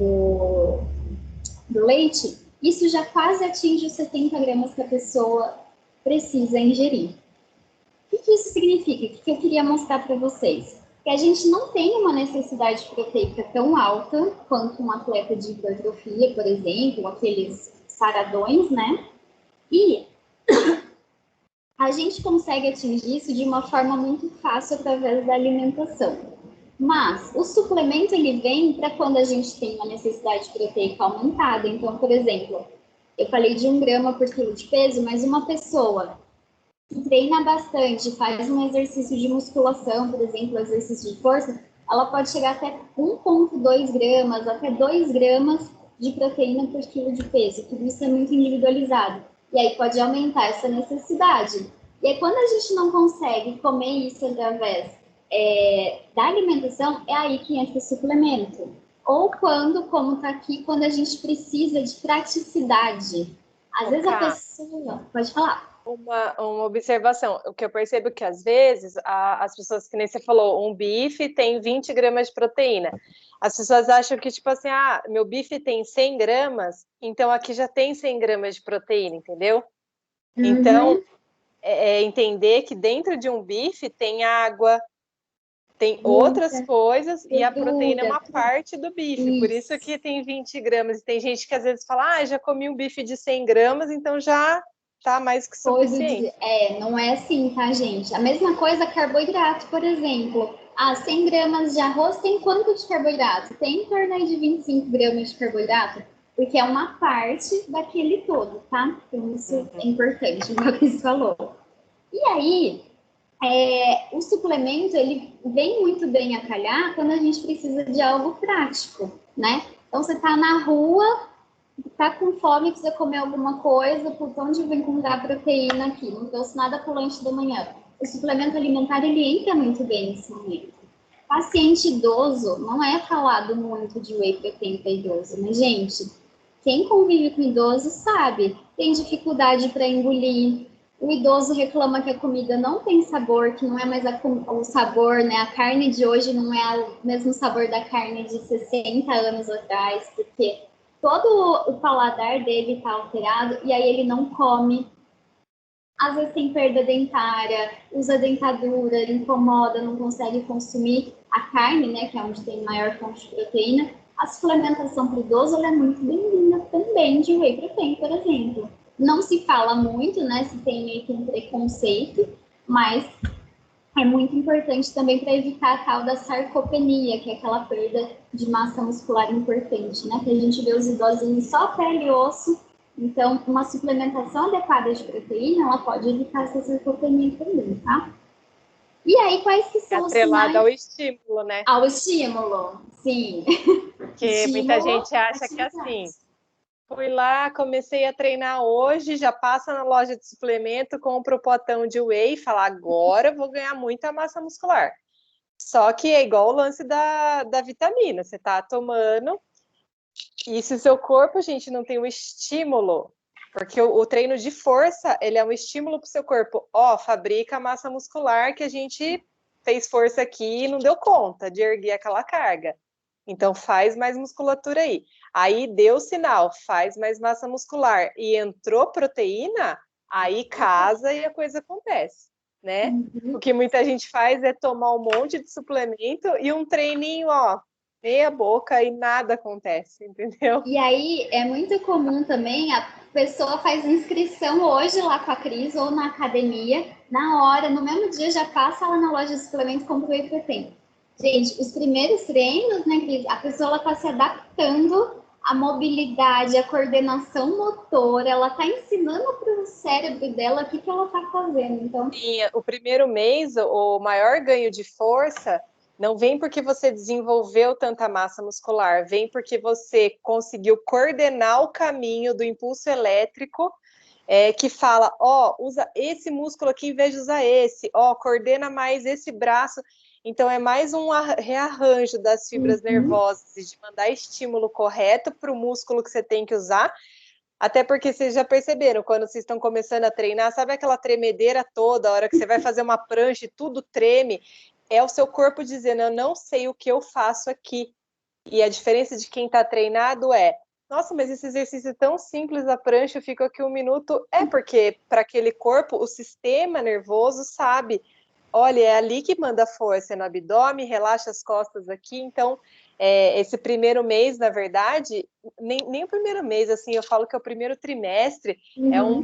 do leite, isso já quase atinge os 70 gramas que a pessoa precisa ingerir. O que isso significa? O que eu queria mostrar para vocês? Que a gente não tem uma necessidade proteica tão alta quanto um atleta de hipertrofia, por exemplo, aqueles saradões, né? E a gente consegue atingir isso de uma forma muito fácil através da alimentação. Mas o suplemento ele vem para quando a gente tem uma necessidade proteica aumentada. Então, por exemplo, eu falei de 1 grama por quilo de peso, mas uma pessoa que treina bastante, faz um exercício de musculação, por exemplo, exercício de força, ela pode chegar até 1,2 gramas, até 2 gramas de proteína por quilo de peso. Tudo isso é muito individualizado. E aí pode aumentar essa necessidade. E aí, quando a gente não consegue comer isso através da alimentação, é aí que entra o suplemento. Ou quando, como está aqui, quando a gente precisa de praticidade. Às vezes a pessoa... Pode falar. Uma observação, o que eu percebo é que às vezes as pessoas, que nem você falou, um bife tem 20 gramas de proteína. As pessoas acham que, tipo assim, meu bife tem 100 gramas, então aqui já tem 100 gramas de proteína, entendeu? Então, entender que dentro de um bife tem água, tem outras coisas e a gordura, proteína é uma parte do bife. Por isso que tem 20 gramas. E tem gente que às vezes fala, já comi um bife de 100 gramas, então já tá mais que suficiente. Não é assim, tá, gente? A mesma coisa carboidrato, por exemplo. 100 gramas de arroz tem quanto de carboidrato? Tem em torno aí de 25 gramas de carboidrato, porque é uma parte daquele todo, tá? Então isso é importante, como a Cris falou. E aí, o suplemento, ele vem muito bem a calhar quando a gente precisa de algo prático, né? Então, você tá na rua, tá com fome, precisa comer alguma coisa, por onde eu vou encontrar proteína aqui? Não trouxe nada para o lanche da manhã. O suplemento alimentar, ele entra muito bem nesse momento. Paciente idoso, não é falado muito de whey protein para idoso, né, gente? Quem convive com idoso sabe, tem dificuldade para engolir. O idoso reclama que a comida não tem sabor, que não é mais o sabor, né? A carne de hoje não é o mesmo sabor da carne de 60 anos atrás, porque todo o paladar dele está alterado e aí ele não come. Às vezes tem perda dentária, usa dentadura, ele incomoda, não consegue consumir a carne, né, que é onde tem maior fonte de proteína. A suplementação para o idoso ela é muito bem-vinda também de whey protein, por exemplo. Não se fala muito, né, se tem meio que um preconceito, mas é muito importante também para evitar a tal da sarcopenia, que é aquela perda de massa muscular importante, né? Que a gente vê os idosinhos só pele e osso. Então, uma suplementação adequada de proteína, ela pode evitar essa sarcopenia também, tá? E aí, quais que são os sinais? Ao estímulo, né? Ao estímulo, sim. Porque estímulo, muita gente acha que é assim. Fui lá, comecei a treinar hoje, já passa na loja de suplemento, compra o potão de whey e fala, agora eu vou ganhar muita massa muscular. Só que é igual o lance da vitamina, você tá tomando, e se o seu corpo, gente, não tem um estímulo, porque o treino de força, ele é um estímulo para o seu corpo. Fabrica a massa muscular que a gente fez força aqui e não deu conta de erguer aquela carga. Então, faz mais musculatura aí. Aí, deu sinal, faz mais massa muscular. E entrou proteína, aí casa e a coisa acontece, né? O que muita gente faz é tomar um monte de suplemento e um treininho, meia boca e nada acontece, entendeu? E aí, é muito comum também, a pessoa faz inscrição hoje lá com a Cris ou na academia, na hora, no mesmo dia já passa lá na loja de suplemento e compra o whey protein. Gente, os primeiros treinos, né, Cris, a pessoa está se adaptando à mobilidade, à coordenação motora, ela está ensinando para o cérebro dela o que ela está fazendo. Então, sim, o primeiro mês, o maior ganho de força não vem porque você desenvolveu tanta massa muscular, vem porque você conseguiu coordenar o caminho do impulso elétrico que fala, usa esse músculo aqui em vez de usar esse, coordena mais esse braço. Então, é mais um rearranjo das fibras nervosas e de mandar estímulo correto para o músculo que você tem que usar. Até porque vocês já perceberam, quando vocês estão começando a treinar, sabe aquela tremedeira toda, a hora que você vai fazer uma prancha e tudo treme? É o seu corpo dizendo, eu não sei o que eu faço aqui. E a diferença de quem está treinado é, nossa, mas esse exercício é tão simples, a prancha, eu fico aqui um minuto. É porque para aquele corpo, o sistema nervoso sabe, olha, é ali que manda força, é no abdômen, relaxa as costas aqui. Então, esse primeiro mês, na verdade, nem o primeiro mês, assim, eu falo que é o primeiro trimestre, é um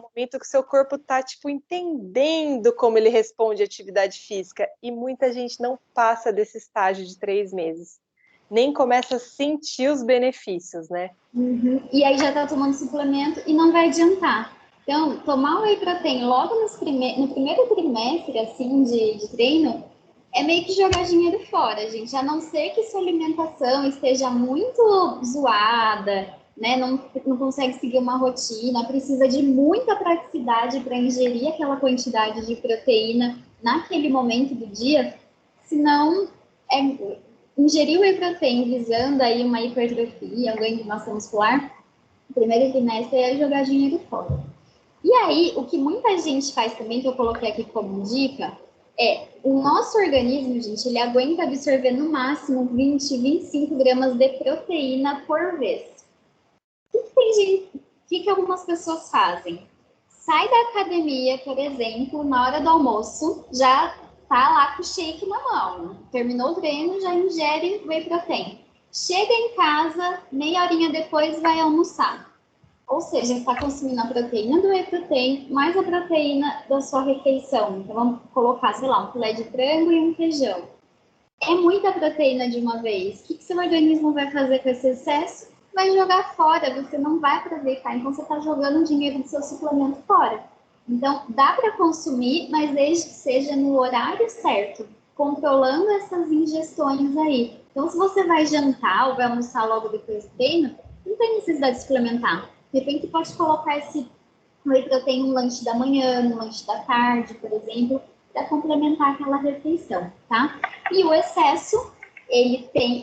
momento que o seu corpo está, tipo, entendendo como ele responde à atividade física. E muita gente não passa desse estágio de 3 meses. Nem começa a sentir os benefícios, né? E aí já tá tomando suplemento e não vai adiantar. Então, tomar o whey protein logo no primeiro trimestre, assim, de treino, é meio que jogar dinheiro fora, gente. A não ser que sua alimentação esteja muito zoada, né? Não consegue seguir uma rotina, precisa de muita praticidade para ingerir aquela quantidade de proteína naquele momento do dia. Senão, ingerir o whey protein visando aí uma hipertrofia, um ganho de massa muscular, o primeiro trimestre é jogar dinheiro fora. E aí, o que muita gente faz também, que eu coloquei aqui como dica, o nosso organismo, gente, ele aguenta absorver no máximo 20, 25 gramas de proteína por vez. O que algumas pessoas fazem? Sai da academia, por exemplo, na hora do almoço, já tá lá com o shake na mão, terminou o treino, já ingere whey protein. Chega em casa, meia horinha depois vai almoçar. Ou seja, está consumindo a proteína do whey protein, mais a proteína da sua refeição. Então, vamos colocar, sei lá, um filé de frango e um feijão. É muita proteína de uma vez. O que seu organismo vai fazer com esse excesso? Vai jogar fora, você não vai aproveitar. Então, você está jogando o dinheiro do seu suplemento fora. Então, dá para consumir, mas desde que seja no horário certo, controlando essas ingestões aí. Então, se você vai jantar ou vai almoçar logo depois do treino, não tem necessidade de suplementar. De repente, pode colocar esse whey protein no lanche da manhã, no lanche da tarde, por exemplo, para complementar aquela refeição, tá? E o excesso, ele tem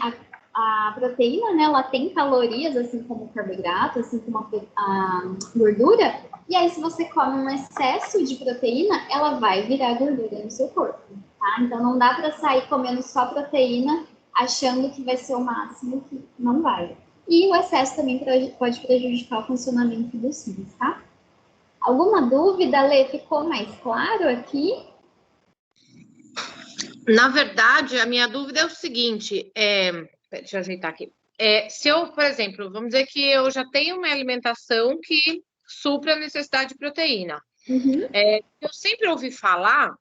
a proteína, né? Ela tem calorias, assim como o carboidrato, assim como a gordura. E aí, se você come um excesso de proteína, ela vai virar gordura no seu corpo, tá? Então, não dá para sair comendo só proteína, achando que vai ser o máximo, que não vai. E o excesso também pode prejudicar o funcionamento dos rins, tá? Alguma dúvida, Lê? Ficou mais claro aqui? Na verdade, a minha dúvida é o seguinte, deixa eu ajeitar aqui. Se eu, por exemplo, vamos dizer que eu já tenho uma alimentação que supra a necessidade de proteína. Uhum. Eu sempre ouvi falar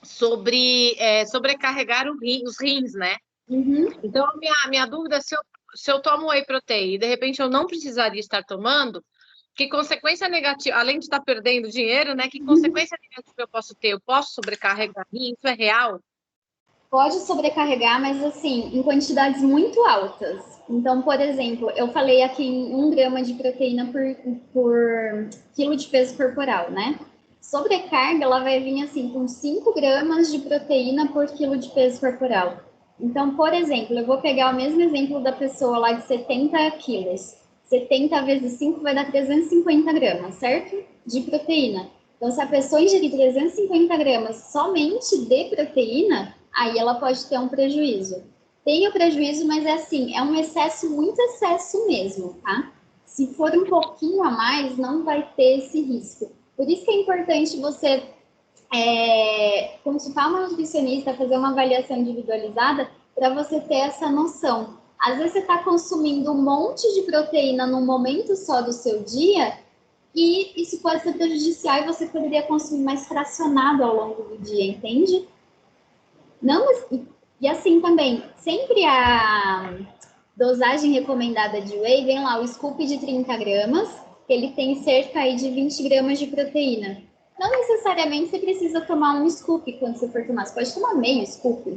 sobre sobrecarregar os rins, né? Uhum. Então, a minha dúvida é se eu tomo whey protein e de repente eu não precisaria estar tomando, que consequência negativa, além de estar perdendo dinheiro, né? Que consequência negativa eu posso ter? Eu posso sobrecarregar rins? Isso é real? Pode sobrecarregar, mas assim, em quantidades muito altas. Então, por exemplo, eu falei aqui em 1 grama de proteína por quilo de peso corporal, né? Sobrecarga, ela vai vir assim, com 5 gramas de proteína por quilo de peso corporal. Então, por exemplo, eu vou pegar o mesmo exemplo da pessoa lá de 70 quilos. 70 vezes 5 vai dar 350 gramas, certo? De proteína. Então, se a pessoa ingerir 350 gramas somente de proteína, aí ela pode ter um prejuízo. Tem o prejuízo, mas é assim, é um excesso, muito excesso mesmo, tá? Se for um pouquinho a mais, não vai ter esse risco. Por isso que é importante você consultar uma nutricionista, fazer uma avaliação individualizada, para você ter essa noção. Às vezes você está consumindo um monte de proteína num momento só do seu dia, e isso pode ser prejudicial e você poderia consumir mais fracionado ao longo do dia, entende? Não, e assim também, sempre a dosagem recomendada de whey, vem lá o scoop de 30 gramas, que ele tem cerca aí de 20 gramas de proteína. Não necessariamente você precisa tomar um scoop quando você for tomar, você pode tomar meio scoop.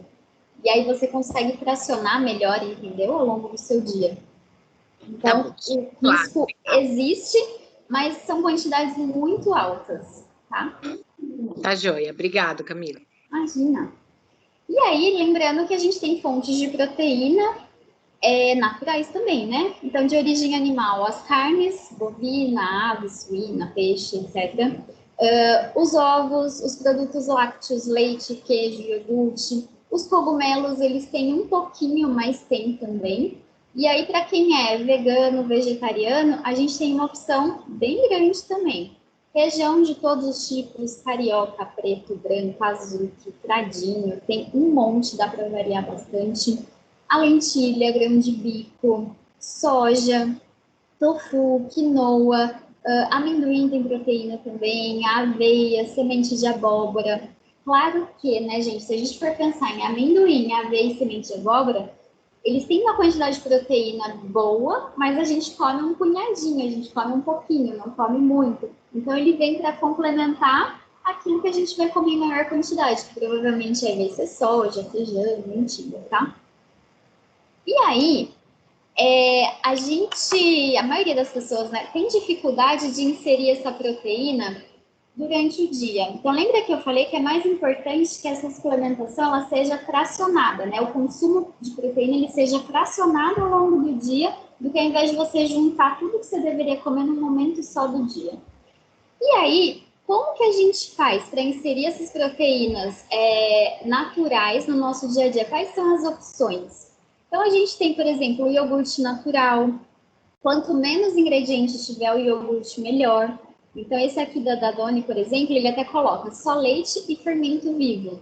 E aí você consegue fracionar melhor, entendeu? Ao longo do seu dia. Então, o risco existe, mas são quantidades muito altas, tá? Tá joia. Obrigado, Camila. Imagina. E aí, lembrando que a gente tem fontes de proteína naturais também, né? Então, de origem animal, as carnes, bovina, ave, suína, peixe, etc. Os ovos, os produtos lácteos, leite, queijo, iogurte. Os cogumelos, eles têm um pouquinho, mas tem também. E aí, para quem é vegano, vegetariano, a gente tem uma opção bem grande também. Feijão de todos os tipos, carioca, preto, branco, azul, filtradinho, tem um monte, dá para variar bastante. A lentilha, grão de bico, soja, tofu, quinoa, amendoim tem proteína também, aveia, semente de abóbora. Claro que, né, gente, se a gente for pensar em amendoim, aveia e semente de abóbora, eles têm uma quantidade de proteína boa, mas a gente come um punhadinho, a gente come um pouquinho, não come muito. Então, ele vem para complementar aquilo que a gente vai comer em maior quantidade, que provavelmente aí vai ser soja, feijão, lentilha, tá? E aí, a maioria das pessoas, né, tem dificuldade de inserir essa proteína durante o dia. Então, lembra que eu falei que é mais importante que essa suplementação ela seja fracionada, né? O consumo de proteína ele seja fracionado ao longo do dia, do que ao invés de você juntar tudo que você deveria comer num momento só do dia. E aí, como que a gente faz para inserir essas proteínas naturais no nosso dia a dia? Quais são as opções? Então, a gente tem, por exemplo, o iogurte natural. Quanto menos ingredientes tiver o iogurte, melhor. Então, esse aqui da Danone, por exemplo, ele até coloca só leite e fermento vivo.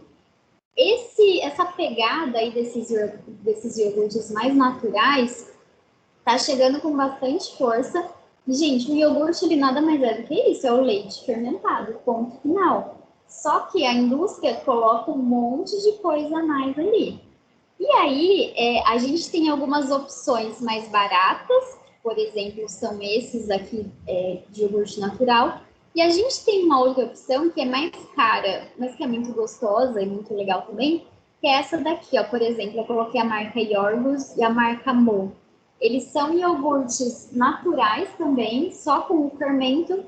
essa pegada aí desses iogurtes mais naturais tá chegando com bastante força. E, gente, o iogurte, ele nada mais é do que isso, é o leite fermentado, ponto final. Só que a indústria coloca um monte de coisa a mais ali. E aí, a gente tem algumas opções mais baratas, por exemplo, são esses aqui de iogurte natural. E a gente tem uma outra opção que é mais cara, mas que é muito gostosa e muito legal também, que é essa daqui, ó. Por exemplo, eu coloquei a marca Yorgos e a marca Mo. Eles são iogurtes naturais também, só com o fermento,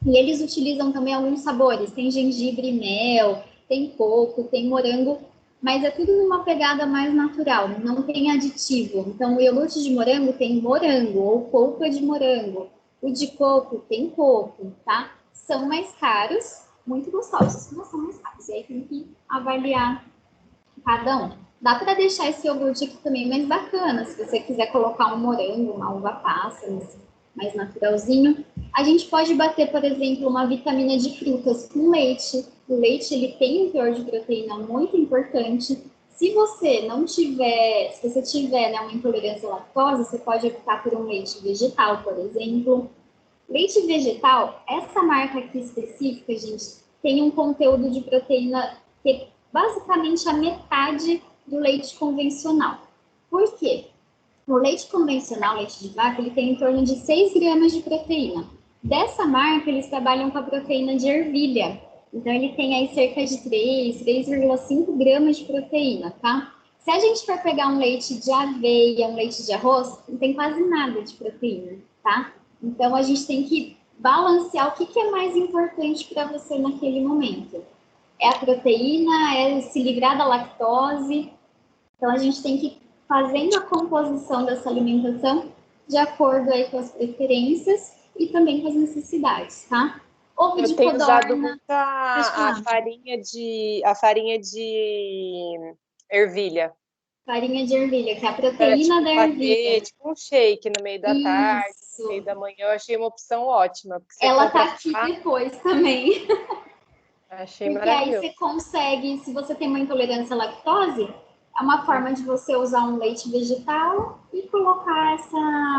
e eles utilizam também alguns sabores. Tem gengibre e mel, tem coco, tem morango, mas é tudo numa pegada mais natural, não tem aditivo. Então, o iogurte de morango tem morango, ou polpa de morango. O de coco tem coco, tá? São mais caros, muito gostosos, mas são mais caros. E aí tem que avaliar cada um. Dá para deixar esse iogurte aqui também mais bacana, se você quiser colocar um morango, uma uva passa, mais naturalzinho. A gente pode bater, por exemplo, uma vitamina de frutas com leite. O leite, ele tem um teor de proteína muito importante. Se você não tiver, se você tiver, né, uma intolerância à lactose, você pode optar por um leite vegetal, por exemplo. Leite vegetal, essa marca aqui específica, gente, tem um conteúdo de proteína que é basicamente a metade do leite convencional. Por quê? O leite convencional, leite de vaca, ele tem em torno de 6 gramas de proteína. Dessa marca, eles trabalham com a proteína de ervilha. Então, ele tem aí cerca de 3,5 gramas de proteína, tá? Se a gente for pegar um leite de aveia, um leite de arroz, não tem quase nada de proteína, tá? Então, a gente tem que balancear o que é mais importante para você naquele momento. É a proteína, é se livrar da lactose. Então, a gente tem que fazendo a composição dessa alimentação de acordo aí com as preferências e também com as necessidades, tá? Ovo de tenho usado codorna. muito a farinha de ervilha. Farinha de ervilha, que é a Para proteína tipo da bater, ervilha. tipo um shake no meio da tarde, no meio Isso. da manhã. Eu achei uma opção ótima, porque você Ela compra tá aqui fácil. depois também. Achei Porque aí maravilhoso. você consegue, se você tem uma intolerância à lactose, é uma forma de você usar um leite vegetal e colocar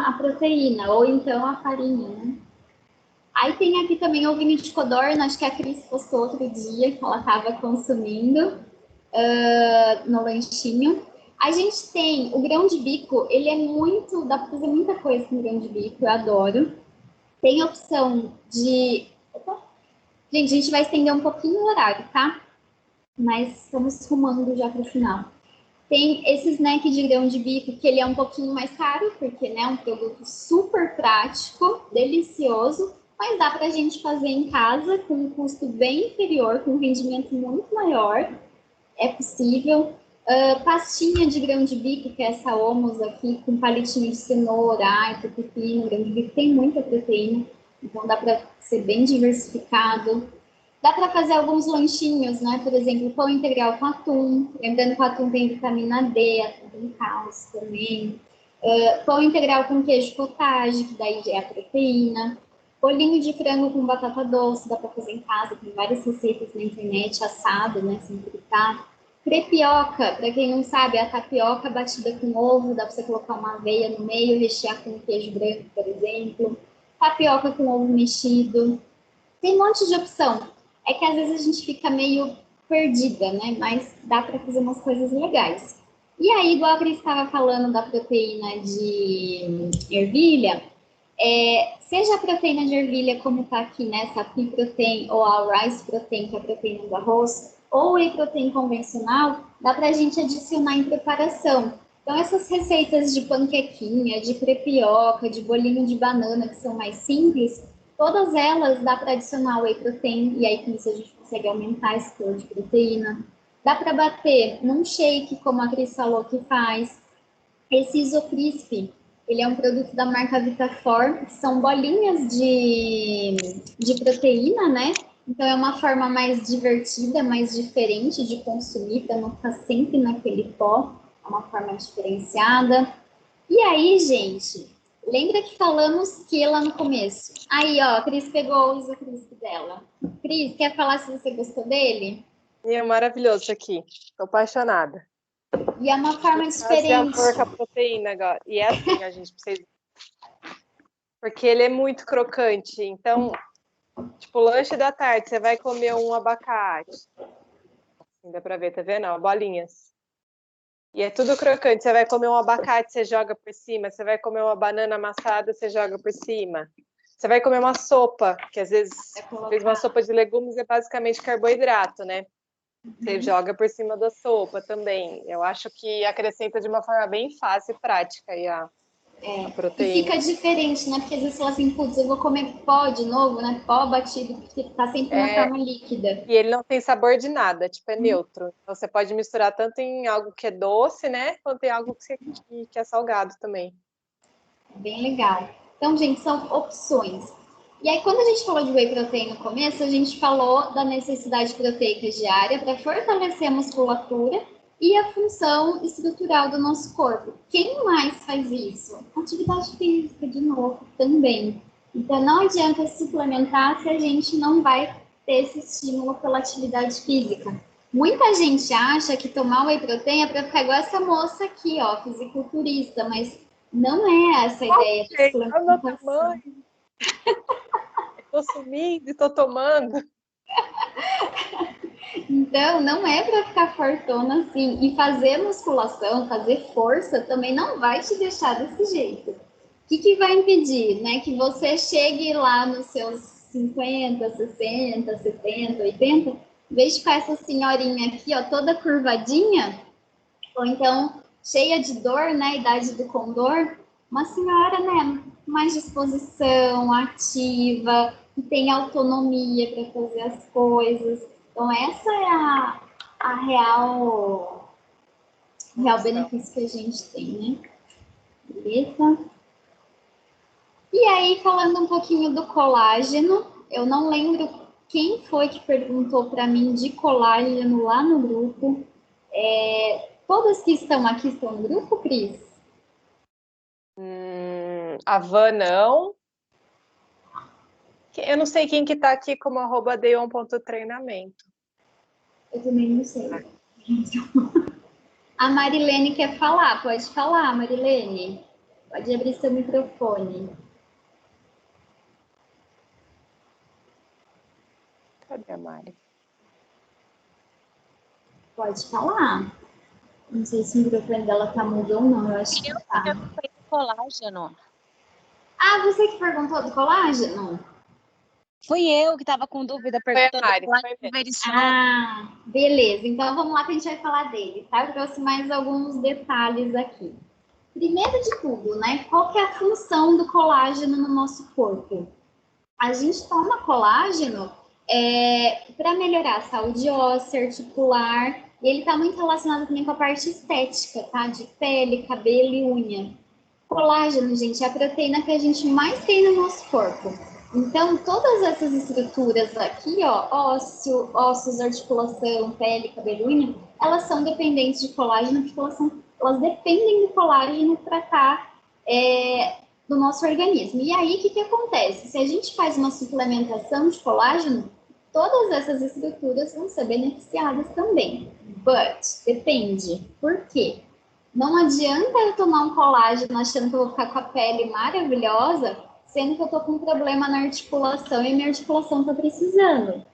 a proteína, ou então a farinha, né? Aí tem aqui também o vinho de codorna, acho que a Cris postou outro dia que ela estava consumindo no lanchinho. A gente tem o grão de bico, ele é muito, dá para fazer muita coisa com grão de bico, eu adoro. Tem a opção de... Opa. Gente, a gente vai estender um pouquinho o horário, tá? Mas estamos rumando já para o final. Tem esse snack de grão de bico, que ele é um pouquinho mais caro, porque né, é um produto super prático, delicioso, mas dá para a gente fazer em casa com um custo bem inferior, com um rendimento muito maior. É possível. Pastinha de grão de bico, que é essa hummus aqui, com palitinho de cenoura, aipo, pepino, grão de bico, tem muita proteína, então dá para ser bem diversificado. Dá para fazer alguns lanchinhos, né? Por exemplo, pão integral com atum. Lembrando que o atum tem vitamina D, atum tem cálcio também. Pão integral com queijo cottage, que daí já é a proteína. Bolinho de frango com batata doce, dá para fazer em casa. Tem várias receitas na internet, assado, né? Sem fritar. Crepioca, para quem não sabe, é a tapioca batida com ovo. Dá para você colocar uma aveia no meio, rechear com queijo branco, por exemplo. Tapioca com ovo mexido. Tem um monte de opção. É que às vezes a gente fica meio perdida, né? Mas dá para fazer umas coisas legais. E aí, igual a Cris estava falando da proteína de ervilha, seja a proteína de ervilha, como está aqui nessa Pea Protein ou a Rice Protein, que é a proteína do arroz, ou Whey Protein convencional, dá para a gente adicionar em preparação. Então, essas receitas de panquequinha, de crepioca, de bolinho de banana, que são mais simples, todas elas dá para adicionar Whey Protein, e aí com isso a gente consegue aumentar esse teor de proteína. Dá para bater num shake, como a Cris falou que faz. Esse Isocrisp, ele é um produto da marca Vitafor, que são bolinhas de proteína, né? Então é uma forma mais divertida, mais diferente de consumir, para não ficar sempre naquele pó, é uma forma diferenciada. E aí, gente, lembra que falamos que lá no começo? Aí, ó, a Cris pegou o Isocrisp dela. Cris, quer falar se você gostou dele? E é maravilhoso isso aqui. Tô apaixonada. E é uma forma Fazer amor diferente. com a proteína agora. E é assim, a gente precisa... Porque ele é muito crocante. Então, tipo, lanche da tarde, você vai comer um abacate. Assim, dá pra ver, tá vendo? Ó, bolinhas. E é tudo crocante. Você vai comer um abacate, você joga por cima. Você vai comer uma banana amassada, você joga por cima. Você vai comer uma sopa, que às vezes fez uma sopa de legumes é basicamente carboidrato, né? Você joga por cima da sopa também. Eu acho que acrescenta de uma forma bem fácil e prática aí a E proteína. fica diferente, né? Porque às vezes você fala assim, putz, eu vou comer pó de novo, né? Pó batido, porque tá sempre na forma líquida. E ele não tem sabor de nada, tipo, é neutro. Então você pode misturar tanto em algo que é doce, né? Quanto em algo que é salgado também. Bem legal. Então, gente, são opções. E aí, quando a gente falou de whey protein no começo, a gente falou da necessidade proteica diária para fortalecer a musculatura e a função estrutural do nosso corpo. Quem mais faz isso? Atividade física, de novo, também. Então, não adianta suplementar se a gente não vai ter esse estímulo pela atividade física. Muita gente acha que tomar whey protein é para ficar igual essa moça aqui, ó, fisiculturista, mas não é essa a ideia de Olha o meu suplementação. tamanho. Tô sumindo e tô tomando. Então, não é para ficar fortona assim. E fazer musculação, fazer força também não vai te deixar desse jeito. O que vai impedir, né? Que você chegue lá nos seus 50, 60, 70, 80, em vez de ficar essa senhorinha aqui, ó, toda curvadinha, ou então cheia de dor, né? Idade do condor, uma senhora, né? Mais disposição, ativa, que tem autonomia para fazer as coisas. Então, essa é a real benefício que a gente tem, né? Beleza? E aí, falando um pouquinho do colágeno, eu não lembro quem foi que perguntou para mim de colágeno lá no grupo. Todas que estão aqui estão no grupo, Cris? A Van não. Eu não sei quem que tá aqui como @deon.treinamento. Eu também não sei. A Marilene quer falar. Pode falar, Marilene. Pode abrir seu microfone. Cadê a Mari? Pode falar. Não sei se o microfone dela tá mudo ou não. Eu acho que tá. Colágeno. Ah, você que perguntou do colágeno? Fui eu que estava com dúvida, perguntando Ah, beleza. Então vamos lá que a gente vai falar dele, tá? Eu trouxe mais alguns detalhes aqui. Primeiro de tudo, né? Qual que é a função do colágeno no nosso corpo? A gente toma colágeno para melhorar a saúde óssea, articular, e ele está muito relacionado também com a parte estética, tá? De pele, cabelo e unha. Colágeno, gente, é a proteína que a gente mais tem no nosso corpo. Então, todas essas estruturas aqui, ó, ossos, articulação, pele, cabelo, unha, elas são dependentes de colágeno, porque elas dependem do colágeno para estar do nosso organismo. E aí, o que acontece? Se a gente faz uma suplementação de colágeno, todas essas estruturas vão ser beneficiadas também. But, depende. Por quê? Não adianta eu tomar um colágeno achando que eu vou ficar com a pele maravilhosa, sendo que eu tô com um problema na articulação e minha articulação tá precisando.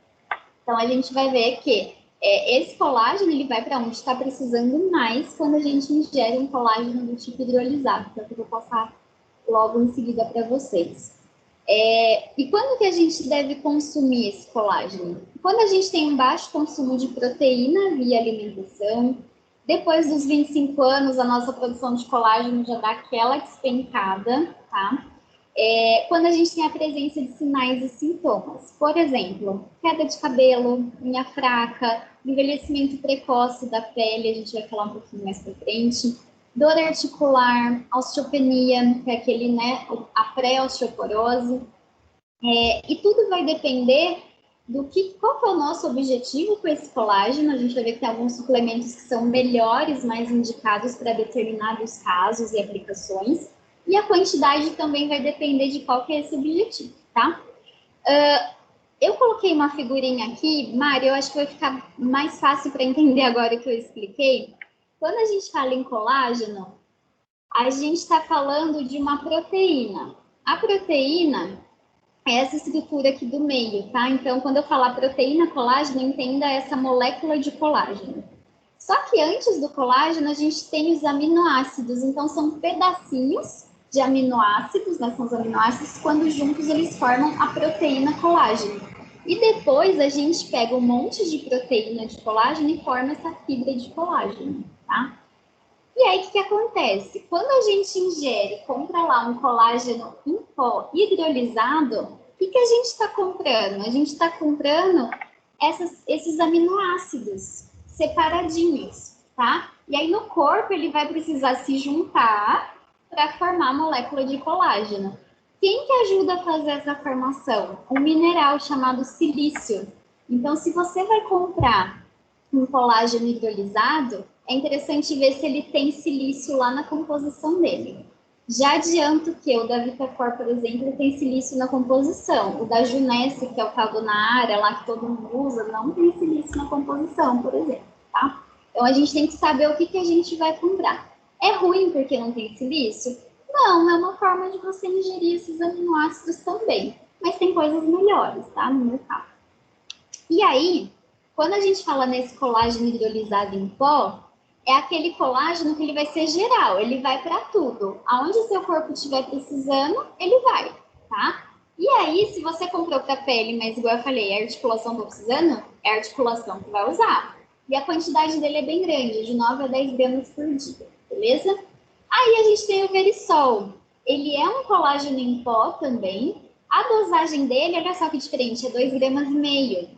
Então, a gente vai ver que esse colágeno, ele vai para onde está precisando mais quando a gente ingere um colágeno do tipo hidrolisado, que é o que eu vou passar logo em seguida para vocês. E quando que a gente deve consumir esse colágeno? Quando a gente tem um baixo consumo de proteína via alimentação, depois dos 25 anos, a nossa produção de colágeno já dá aquela despencada, tá? Quando a gente tem a presença de sinais e sintomas. Por exemplo, queda de cabelo, unha fraca, envelhecimento precoce da pele, a gente vai falar um pouquinho mais pra frente, dor articular, osteopenia, que é aquele, né, a pré-osteoporose, e tudo vai depender qual que é o nosso objetivo com esse colágeno. A gente vai ver que tem alguns suplementos que são melhores, mais indicados para determinados casos e aplicações, e a quantidade também vai depender de qual que é esse objetivo, tá? Eu coloquei uma figurinha aqui, Mari, eu acho que vai ficar mais fácil para entender agora o que eu expliquei. Quando a gente fala em colágeno, a gente está falando de uma proteína. A proteína é essa estrutura aqui do meio, tá? Então, quando eu falar proteína colágeno, entenda essa molécula de colágeno. Só que antes do colágeno, a gente tem os aminoácidos. Então, são pedacinhos de aminoácidos, né? São os aminoácidos, quando juntos eles formam a proteína colágeno. E depois a gente pega um monte de proteína de colágeno e forma essa fibra de colágeno, tá? E aí, o que acontece? Quando a gente ingere, compra lá um colágeno em pó hidrolisado, o que a gente está comprando? A gente está comprando esses aminoácidos separadinhos, tá? E aí, no corpo, ele vai precisar se juntar para formar a molécula de colágeno. Quem que ajuda a fazer essa formação? Um mineral chamado silício. Então, se você vai comprar um colágeno hidrolisado, é interessante ver se ele tem silício lá na composição dele. Já adianto que o da Vitacor, por exemplo, tem silício na composição. O da Junesse, que é o caldo na área, lá que todo mundo usa, não tem silício na composição, por exemplo, tá? Então, a gente tem que saber o que a gente vai comprar. É ruim porque não tem silício? Não, é uma forma de você ingerir esses aminoácidos também. Mas tem coisas melhores, tá, no mercado. E aí, quando a gente fala nesse colágeno hidrolisado em pó, é aquele colágeno que ele vai ser geral, ele vai para tudo. Aonde o seu corpo estiver precisando, ele vai, tá? E aí, se você comprou para pele, mas igual eu falei, a articulação está precisando, é a articulação que vai usar. E a quantidade dele é bem grande, de 9 a 10 gramas por dia, beleza? Aí a gente tem o Verisol. Ele é um colágeno em pó também. A dosagem dele, olha só que diferente, é 2,5 gramas.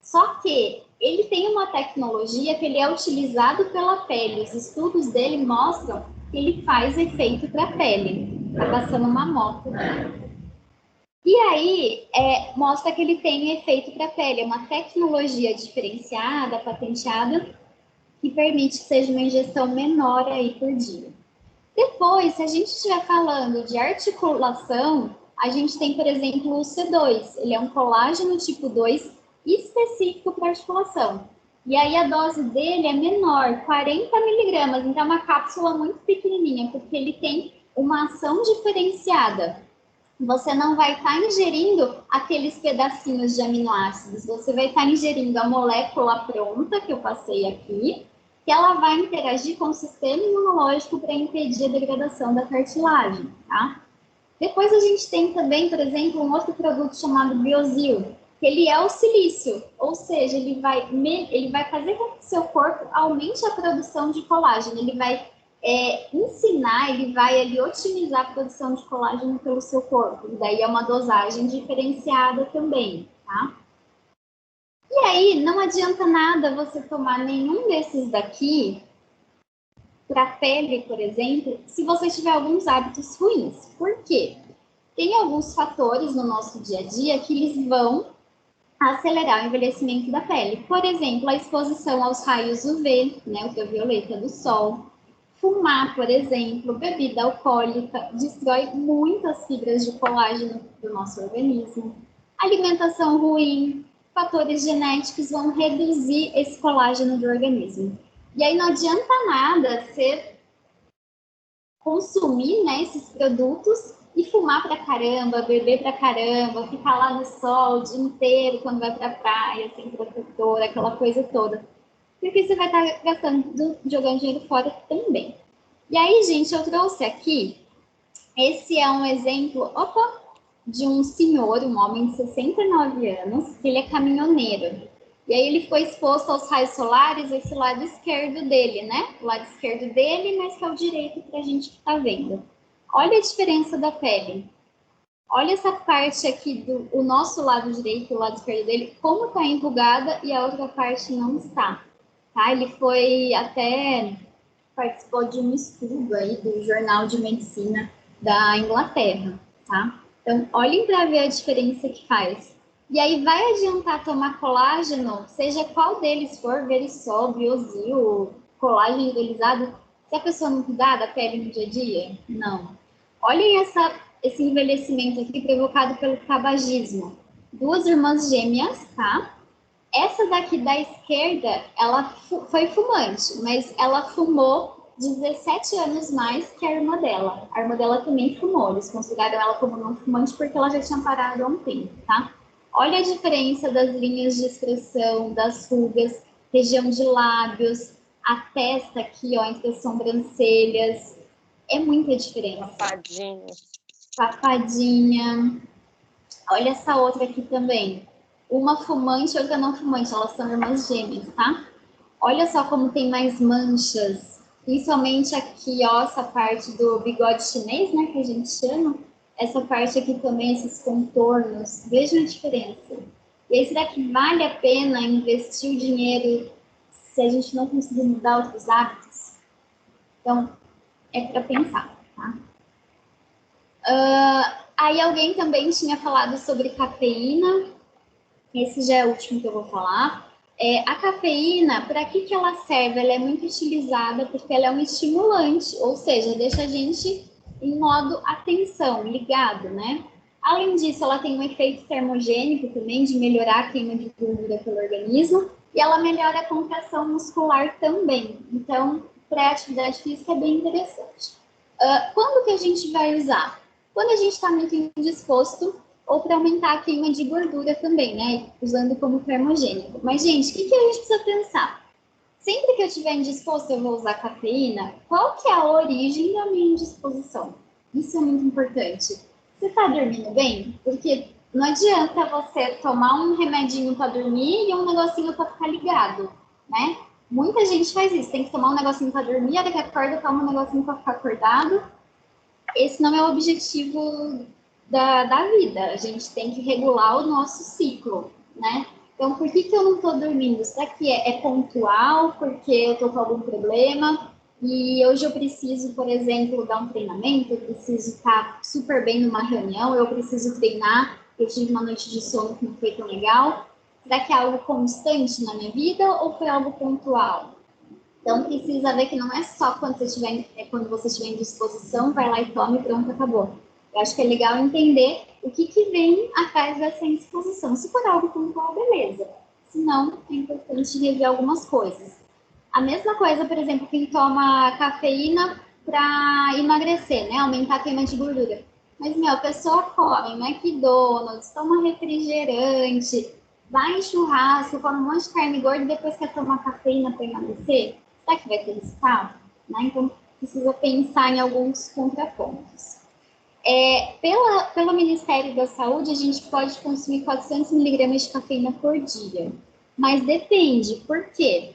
Só que ele tem uma tecnologia que ele é utilizado pela pele. Os estudos dele mostram que ele faz efeito para a pele. Tá passando uma moto. E aí, mostra que ele tem efeito para a pele. É uma tecnologia diferenciada, patenteada, que permite que seja uma injeção menor aí por dia. Depois, se a gente estiver falando de articulação, a gente tem, por exemplo, o C2. Ele é um colágeno tipo 2 específico para articulação. E aí a dose dele é menor, 40 miligramas. Então é uma cápsula muito pequenininha, porque ele tem uma ação diferenciada. Você não vai estar ingerindo aqueles pedacinhos de aminoácidos. Você vai estar ingerindo a molécula pronta, que eu passei aqui, que ela vai interagir com o sistema imunológico para impedir a degradação da cartilagem, tá? Depois a gente tem também, por exemplo, um outro produto chamado Biosil, que ele é o silício, ou seja, ele vai fazer com que o seu corpo aumente a produção de colágeno, ele vai ensinar, ele vai ali otimizar a produção de colágeno pelo seu corpo, e daí é uma dosagem diferenciada também, tá? E aí, não adianta nada você tomar nenhum desses daqui para a pele, por exemplo, se você tiver alguns hábitos ruins. Por quê? Tem alguns fatores no nosso dia a dia que eles vão acelerar o envelhecimento da pele. Por exemplo, a exposição aos raios UV, né, ultravioleta do sol. Fumar, por exemplo, bebida alcoólica, destrói muitas fibras de colágeno do nosso organismo. Alimentação ruim, fatores genéticos vão reduzir esse colágeno do organismo. E aí não adianta nada você consumir, né, esses produtos e fumar pra caramba, beber pra caramba, ficar lá no sol o dia inteiro quando vai pra praia, sem protetor, aquela coisa toda. Porque você vai estar gastando, jogando dinheiro fora também. E aí, gente, eu trouxe aqui, esse é um exemplo, de um senhor, um homem de 69 anos, que ele é caminhoneiro. E aí ele foi exposto aos raios solares, esse lado esquerdo dele, né? O lado esquerdo dele, mas que é o direito para a gente que está vendo. Olha a diferença da pele. Olha essa parte aqui do nosso lado direito, o lado esquerdo dele, como está enrugada e a outra parte não está. Tá? Ele foi até participou de um estudo aí do Jornal de Medicina da Inglaterra, tá? Então, olhem para ver a diferença que faz. E aí, vai adiantar tomar colágeno, seja qual deles for, Verisol, Biosil, colágeno hidrolisado, se a pessoa não cuidar da pele no dia a dia? Não. Olhem esse envelhecimento aqui provocado pelo tabagismo. duas irmãs gêmeas, tá? Essa daqui da esquerda, ela foi fumante, mas ela fumou 17 anos mais que a irmã dela. A irmã dela também fumou, eles consideraram ela como não fumante porque ela já tinha parado há um tempo, tá? Olha a diferença das linhas de expressão, das rugas, região de lábios, a testa aqui, ó, entre as sobrancelhas. É muita diferença. Papadinho. Papadinha. Olha essa outra aqui também. Uma fumante e outra não fumante. Elas são irmãs gêmeas, tá? Olha só como tem mais manchas. Principalmente aqui, ó, essa parte do bigode chinês, né, que a gente chama. Essa parte aqui também, esses contornos. Vejam a diferença. E aí, será que vale a pena investir o dinheiro se a gente não conseguir mudar outros hábitos? Então, é para pensar, tá? Aí alguém também tinha falado sobre cafeína. Esse já é o último que eu vou falar. A cafeína, para que ela serve? Ela é muito utilizada porque ela é um estimulante, ou seja, deixa a gente em modo atenção, ligado, né? Além disso, ela tem um efeito termogênico também, de melhorar a queima de gordura pelo organismo, e ela melhora a contração muscular também. Então, para a atividade física é bem interessante. Quando que a gente vai usar? Quando a gente está muito indisposto, ou para aumentar a queima de gordura também, né? Usando como termogênico. Mas, gente, o que a gente precisa pensar? Sempre que eu estiver indisposto, eu vou usar cafeína? Qual que é a origem da minha indisposição? Isso é muito importante. Você está dormindo bem? Porque não adianta você tomar um remedinho para dormir e um negocinho para ficar ligado, né? Muita gente faz isso, tem que tomar um negocinho para dormir, a hora que acorda, toma um negocinho para ficar acordado. Esse não é o objetivo da vida. A gente tem que regular o nosso ciclo, né? Então, por que eu não estou dormindo? Será que é pontual? Porque eu estou com algum problema? E hoje eu preciso, por exemplo, dar um treinamento, eu preciso estar super bem numa reunião, eu preciso treinar, eu tive uma noite de sono que não foi tão legal. Será que é algo constante na minha vida ou foi algo pontual? Então, precisa ver que não é só quando você estiver em disposição, vai lá e toma e pronto, acabou. Eu acho que é legal entender o que vem atrás dessa indisposição. Se for algo pontual, beleza. Se não, é importante rever algumas coisas. A mesma coisa, por exemplo, quem toma cafeína para emagrecer, né? Aumentar a queima de gordura. Mas, a pessoa come McDonald's, toma refrigerante, vai em churrasco, come um monte de carne gorda e depois quer tomar cafeína para emagrecer. Será que vai ter resultado? Né? Então, precisa pensar em alguns contrapontos. Pelo Ministério da Saúde, a gente pode consumir 400 miligramas de cafeína por dia. Mas depende, por quê?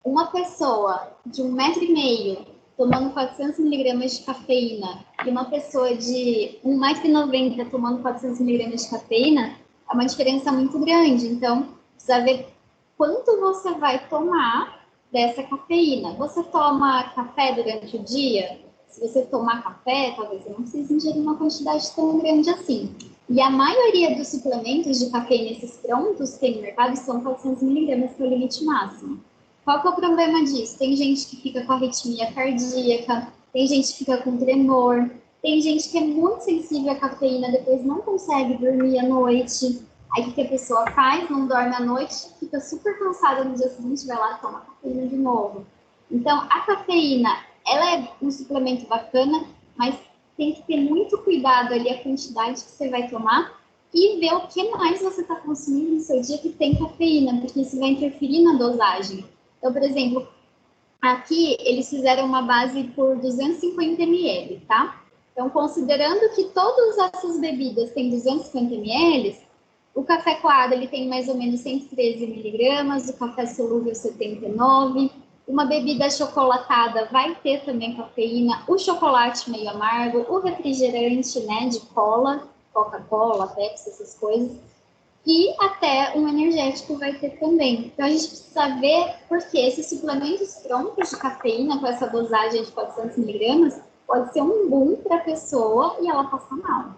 Uma pessoa de 1,5 m tomando 400 miligramas de cafeína e uma pessoa de 1,90 m tomando 400 miligramas de cafeína é uma diferença muito grande. Então, precisa ver quanto você vai tomar dessa cafeína. Você toma café durante o dia? Se você tomar café, talvez você não precise ingerir uma quantidade tão grande assim. E a maioria dos suplementos de cafeína, esses prontos que tem no mercado, são 400 miligramas, que é o limite máximo. Qual que é o problema disso? Tem gente que fica com arritmia cardíaca, tem gente que fica com tremor, tem gente que é muito sensível à cafeína, depois não consegue dormir à noite. Aí o que a pessoa faz? Não dorme à noite, fica super cansada no dia seguinte, vai lá e toma cafeína de novo. Então, a cafeína, ela é um suplemento bacana, mas tem que ter muito cuidado ali a quantidade que você vai tomar e ver o que mais você está consumindo no seu dia que tem cafeína, porque isso vai interferir na dosagem. Então, por exemplo, aqui eles fizeram uma base por 250 ml, tá? Então, considerando que todas essas bebidas têm 250 ml, o café coado ele tem mais ou menos 113 miligramas, o café solúvel 79, uma bebida chocolatada vai ter também cafeína, o chocolate meio amargo, o refrigerante, né, de cola, Coca-Cola, Pepsi, essas coisas, e até um energético vai ter também. Então, a gente precisa ver porque esses suplementos prontos de cafeína, com essa dosagem de 400 miligramas, pode ser um boom para a pessoa e ela passar mal.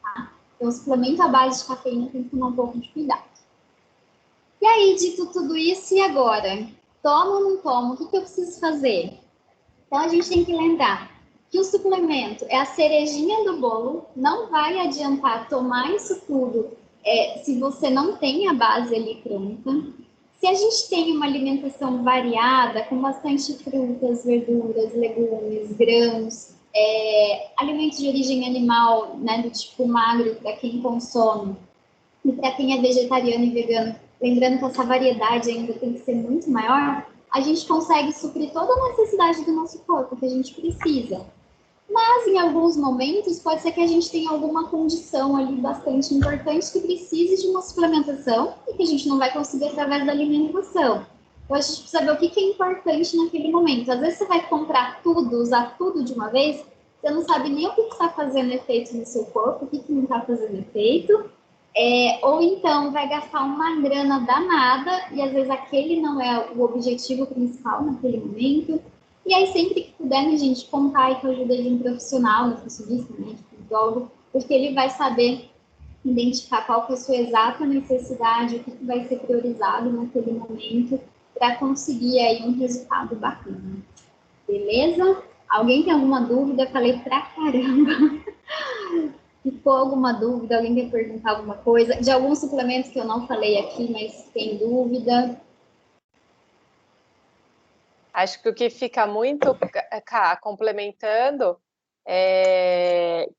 Tá? Então, o suplemento à base de cafeína tem que tomar um pouco de cuidado. E aí, dito tudo isso, e agora? Tomo ou não tomo? O que eu preciso fazer? Então, a gente tem que lembrar que o suplemento é a cerejinha do bolo, não vai adiantar tomar isso tudo se você não tem a base ali pronta, se a gente tem uma alimentação variada, com bastante frutas, verduras, legumes, grãos, alimentos de origem animal, né, do tipo magro para quem consome, e para quem é vegetariano e vegano, lembrando que essa variedade ainda tem que ser muito maior, a gente consegue suprir toda a necessidade do nosso corpo que a gente precisa. Mas em alguns momentos pode ser que a gente tenha alguma condição ali bastante importante que precise de uma suplementação e que a gente não vai conseguir através da alimentação. Então a gente precisa ver o que é importante naquele momento. Às vezes você vai comprar tudo, usar tudo de uma vez, você não sabe nem o que está fazendo efeito no seu corpo, o que não está fazendo efeito. Ou então vai gastar uma grana danada e às vezes aquele não é o objetivo principal naquele momento. E aí, sempre que puder, né, gente, contar aí com a ajuda de um profissional, nutricionista, médico, biólogo, porque ele vai saber identificar qual que é a sua exata necessidade, o que vai ser priorizado naquele momento, para conseguir aí um resultado bacana. Beleza? Alguém tem alguma dúvida? Falei pra caramba. Ficou alguma dúvida? Alguém quer perguntar alguma coisa? De alguns suplementos que eu não falei aqui, mas tem dúvida? Acho que o que fica muito, complementando,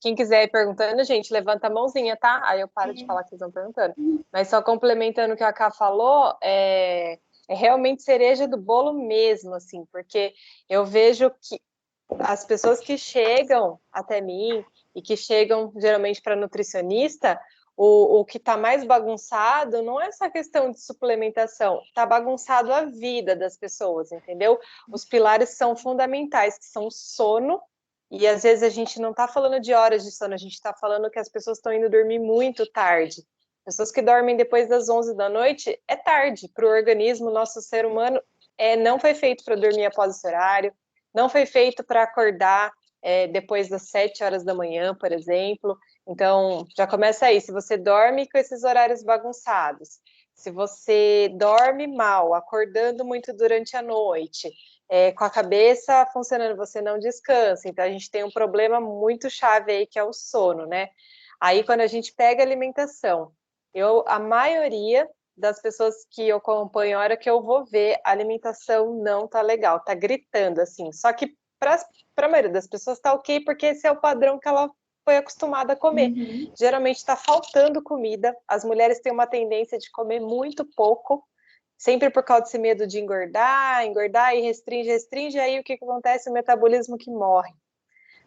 quem quiser ir perguntando, gente, levanta a mãozinha, tá? Aí eu paro de falar que vocês vão perguntando. Mas só complementando o que a Ká falou, é realmente cereja do bolo mesmo, assim, porque eu vejo que as pessoas que chegam até mim e que chegam geralmente para nutricionista, o que está mais bagunçado não é essa questão de suplementação, está bagunçado a vida das pessoas, entendeu? Os pilares são fundamentais, que são o sono, e às vezes a gente não está falando de horas de sono, a gente está falando que as pessoas estão indo dormir muito tarde. Pessoas que dormem depois das 11 da noite, é tarde para o organismo, nosso ser humano não foi feito para dormir após esse horário, não foi feito para acordar depois das 7 horas da manhã, por exemplo. Então, já começa aí. Se você dorme com esses horários bagunçados, se você dorme mal, acordando muito durante a noite, com a cabeça funcionando, você não descansa. Então, a gente tem um problema muito chave aí, que é o sono, né? Aí, quando a gente pega a alimentação, a maioria das pessoas que eu acompanho, a hora que eu vou ver, a alimentação não tá legal, tá gritando, assim. Só que para a maioria das pessoas tá ok, porque esse é o padrão que ela foi acostumada a comer. Uhum. Geralmente está faltando comida, as mulheres têm uma tendência de comer muito pouco, sempre por causa desse medo de engordar e restringe, aí o que acontece? O metabolismo que morre.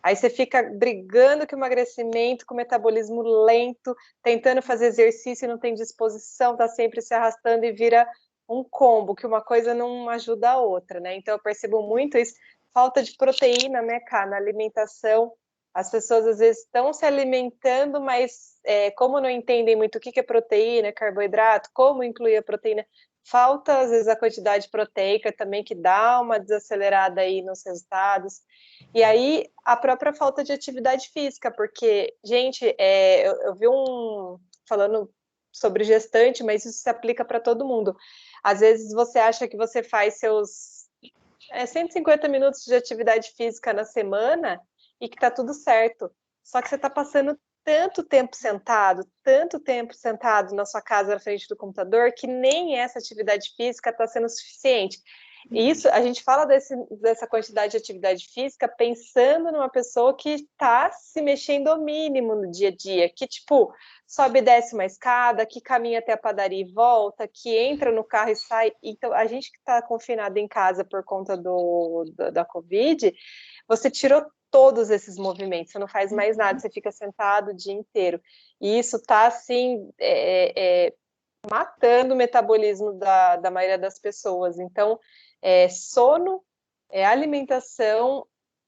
Aí você fica brigando com o emagrecimento, com o metabolismo lento, tentando fazer exercício e não tem disposição, tá sempre se arrastando e vira um combo, que uma coisa não ajuda a outra, né? Então eu percebo muito isso, falta de proteína, né, cara, na alimentação. As pessoas às vezes estão se alimentando, mas como não entendem muito o que é proteína, carboidrato, como incluir a proteína, falta às vezes a quantidade proteica também, que dá uma desacelerada aí nos resultados. E aí a própria falta de atividade física, porque, gente, eu vi falando sobre gestante, mas isso se aplica para todo mundo. Às vezes você acha que você faz seus 150 minutos de atividade física na semana e que tá tudo certo. Só que você está passando tanto tempo sentado na sua casa na frente do computador, que nem essa atividade física está sendo suficiente. E isso, a gente fala dessa quantidade de atividade física pensando numa pessoa que está se mexendo ao mínimo no dia a dia, que, tipo, sobe e desce uma escada, que caminha até a padaria e volta, que entra no carro e sai. Então, a gente que está confinado em casa por conta da Covid, você tirou todos esses movimentos, você não faz mais nada, você fica sentado o dia inteiro. E isso está, assim, matando o metabolismo da maioria das pessoas. Então, sono, alimentação,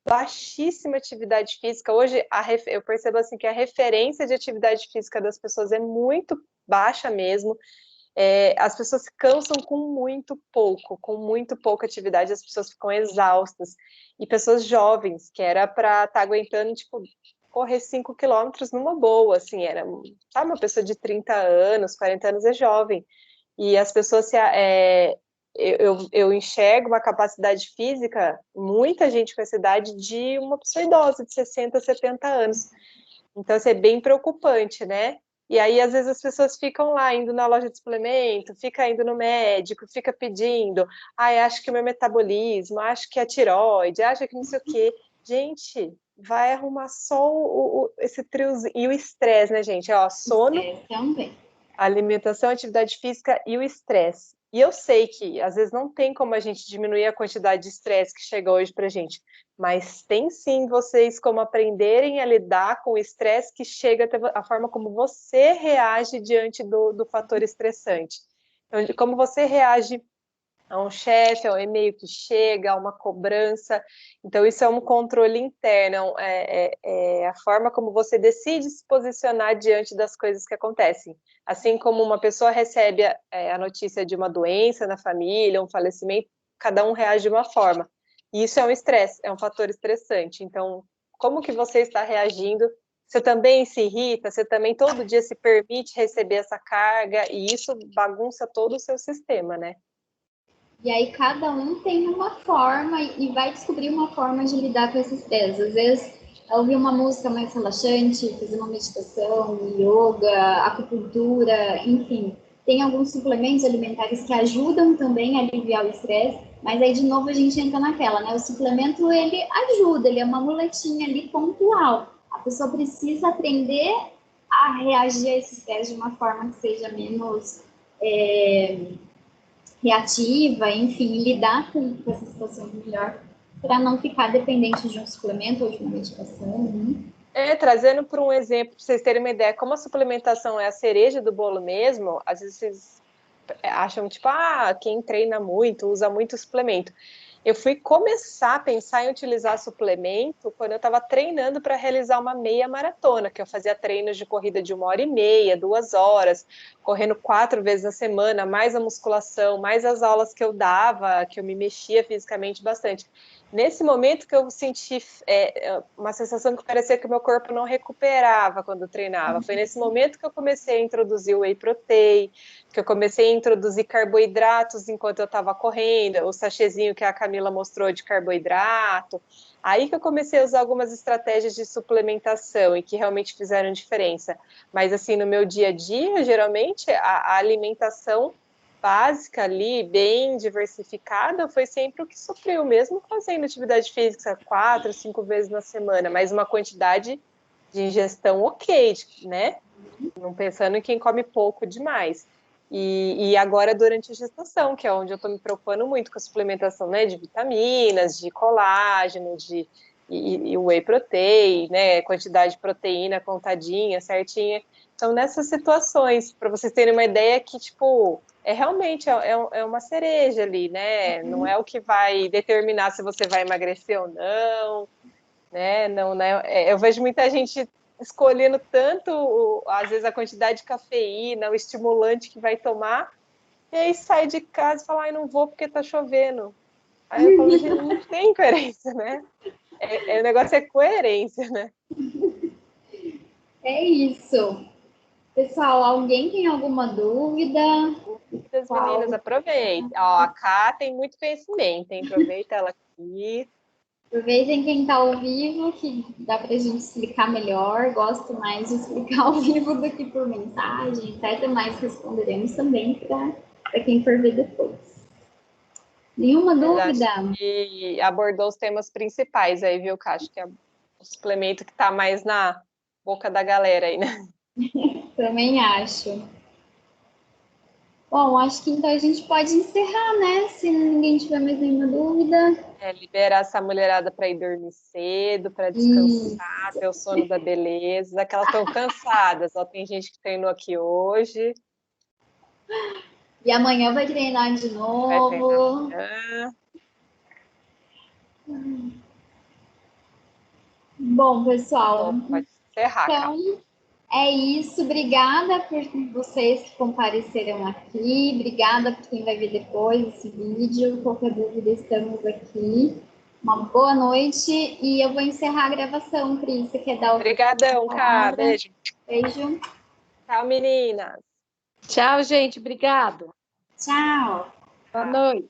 baixíssima atividade física. Hoje, eu percebo assim que a referência de atividade física das pessoas é muito baixa mesmo. As pessoas se cansam com muito pouca atividade, as pessoas ficam exaustas. E pessoas jovens, que era para estar aguentando, tipo, correr 5 quilômetros numa boa, assim, sabe, uma pessoa de 30 anos, 40 anos é jovem. E as pessoas eu enxergo uma capacidade física, muita gente com essa idade, de uma pessoa idosa, de 60, 70 anos. Então, isso é bem preocupante, né? E aí, às vezes, as pessoas ficam lá, indo na loja de suplemento, fica indo no médico, fica pedindo, acho que o meu metabolismo, acho que a tireoide, acho que não sei o quê. Gente, vai arrumar só esse triozinho. E o estresse, né, gente? Ó, sono, Também. alimentação, atividade física e o estresse. E eu sei que, às vezes, não tem como a gente diminuir a quantidade de estresse que chega hoje pra gente, mas tem sim vocês como aprenderem a lidar com o estresse que chega, a forma como você reage diante do fator estressante. Então, como você reage a um chefe, a um e-mail que chega, a uma cobrança. Então, isso é um controle interno, é a forma como você decide se posicionar diante das coisas que acontecem. Assim como uma pessoa recebe a notícia de uma doença na família, um falecimento, cada um reage de uma forma. E isso é um estresse, é um fator estressante. Então, como que você está reagindo? Você também se irrita, você também todo dia se permite receber essa carga, e isso bagunça todo o seu sistema, né? E aí cada um tem uma forma e vai descobrir uma forma de lidar com esse estresse. Às vezes, ouvir uma música mais relaxante, fazer uma meditação, yoga, acupuntura, enfim. Tem alguns suplementos alimentares que ajudam também a aliviar o estresse, mas aí de novo a gente entra naquela, né? O suplemento, ele ajuda, ele é uma muletinha ali pontual. A pessoa precisa aprender a reagir a esse estresse de uma forma que seja menos reativa, enfim, lidar com essa situação melhor para não ficar dependente de um suplemento ou de uma medicação. Né? Trazendo por um exemplo, para vocês terem uma ideia, como a suplementação é a cereja do bolo mesmo, às vezes vocês acham, tipo, quem treina muito, usa muito suplemento. Eu fui começar a pensar em utilizar suplemento quando eu estava treinando para realizar uma meia maratona, que eu fazia treinos de corrida de 1h30, 2 horas, correndo 4 vezes na semana, mais a musculação, mais as aulas que eu dava, que eu me mexia fisicamente bastante. Nesse momento que eu senti uma sensação que parecia que o meu corpo não recuperava quando eu treinava. Foi nesse momento que eu comecei a introduzir o whey protein, que eu comecei a introduzir carboidratos enquanto eu estava correndo, o sachêzinho que a Camila mostrou de carboidrato. Aí que eu comecei a usar algumas estratégias de suplementação e que realmente fizeram diferença. Mas, assim, no meu dia a dia, geralmente, a alimentação básica ali, bem diversificada, foi sempre o que supriu, mesmo fazendo atividade física 4, 5 vezes na semana, mas uma quantidade de ingestão ok, né? Não pensando em quem come pouco demais. E agora, durante a gestação, que é onde eu estou me preocupando muito com a suplementação, né, de vitaminas, de colágeno, e whey protein, né, quantidade de proteína contadinha, certinha. Então, nessas situações, para vocês terem uma ideia que, tipo, realmente uma cereja ali, né? Não é o que vai determinar se você vai emagrecer ou não, né? Não, né? Eu vejo muita gente escolhendo tanto, às vezes, a quantidade de cafeína, o estimulante que vai tomar, e aí sai de casa e fala, não vou porque tá chovendo. Aí eu falo, gente, não tem coerência, né? O negócio é coerência, né? É isso. Pessoal, alguém tem alguma dúvida? As meninas, aproveitem. Ó, a Cá tem muito conhecimento, hein? Aproveita ela aqui. Aproveitem quem está ao vivo, que dá para a gente explicar melhor. Gosto mais de explicar ao vivo do que por mensagem, etc. Mas responderemos também para quem for ver depois. Nenhuma dúvida? E abordou os temas principais aí, viu, Cá? Acho que é o suplemento que está mais na boca da galera aí, né? Também acho. Bom, acho que então a gente pode encerrar, né? Se ninguém tiver mais nenhuma dúvida. Liberar essa mulherada para ir dormir cedo, para descansar, ter o sono da beleza, que elas estão cansadas. Ó, tem gente que treinou aqui hoje. E amanhã vai treinar de novo. Vai treinar amanhã. Bom, pessoal. Bom, pode encerrar, então, é isso. Obrigada por vocês que compareceram aqui. Obrigada por quem vai ver depois esse vídeo. Qualquer dúvida, estamos aqui. Uma boa noite e eu vou encerrar a gravação, Cris. Você quer dar o Obrigadão, Cá. Beijo. Beijo. Tchau, meninas. Tchau, gente. Obrigado. Tchau. Boa noite.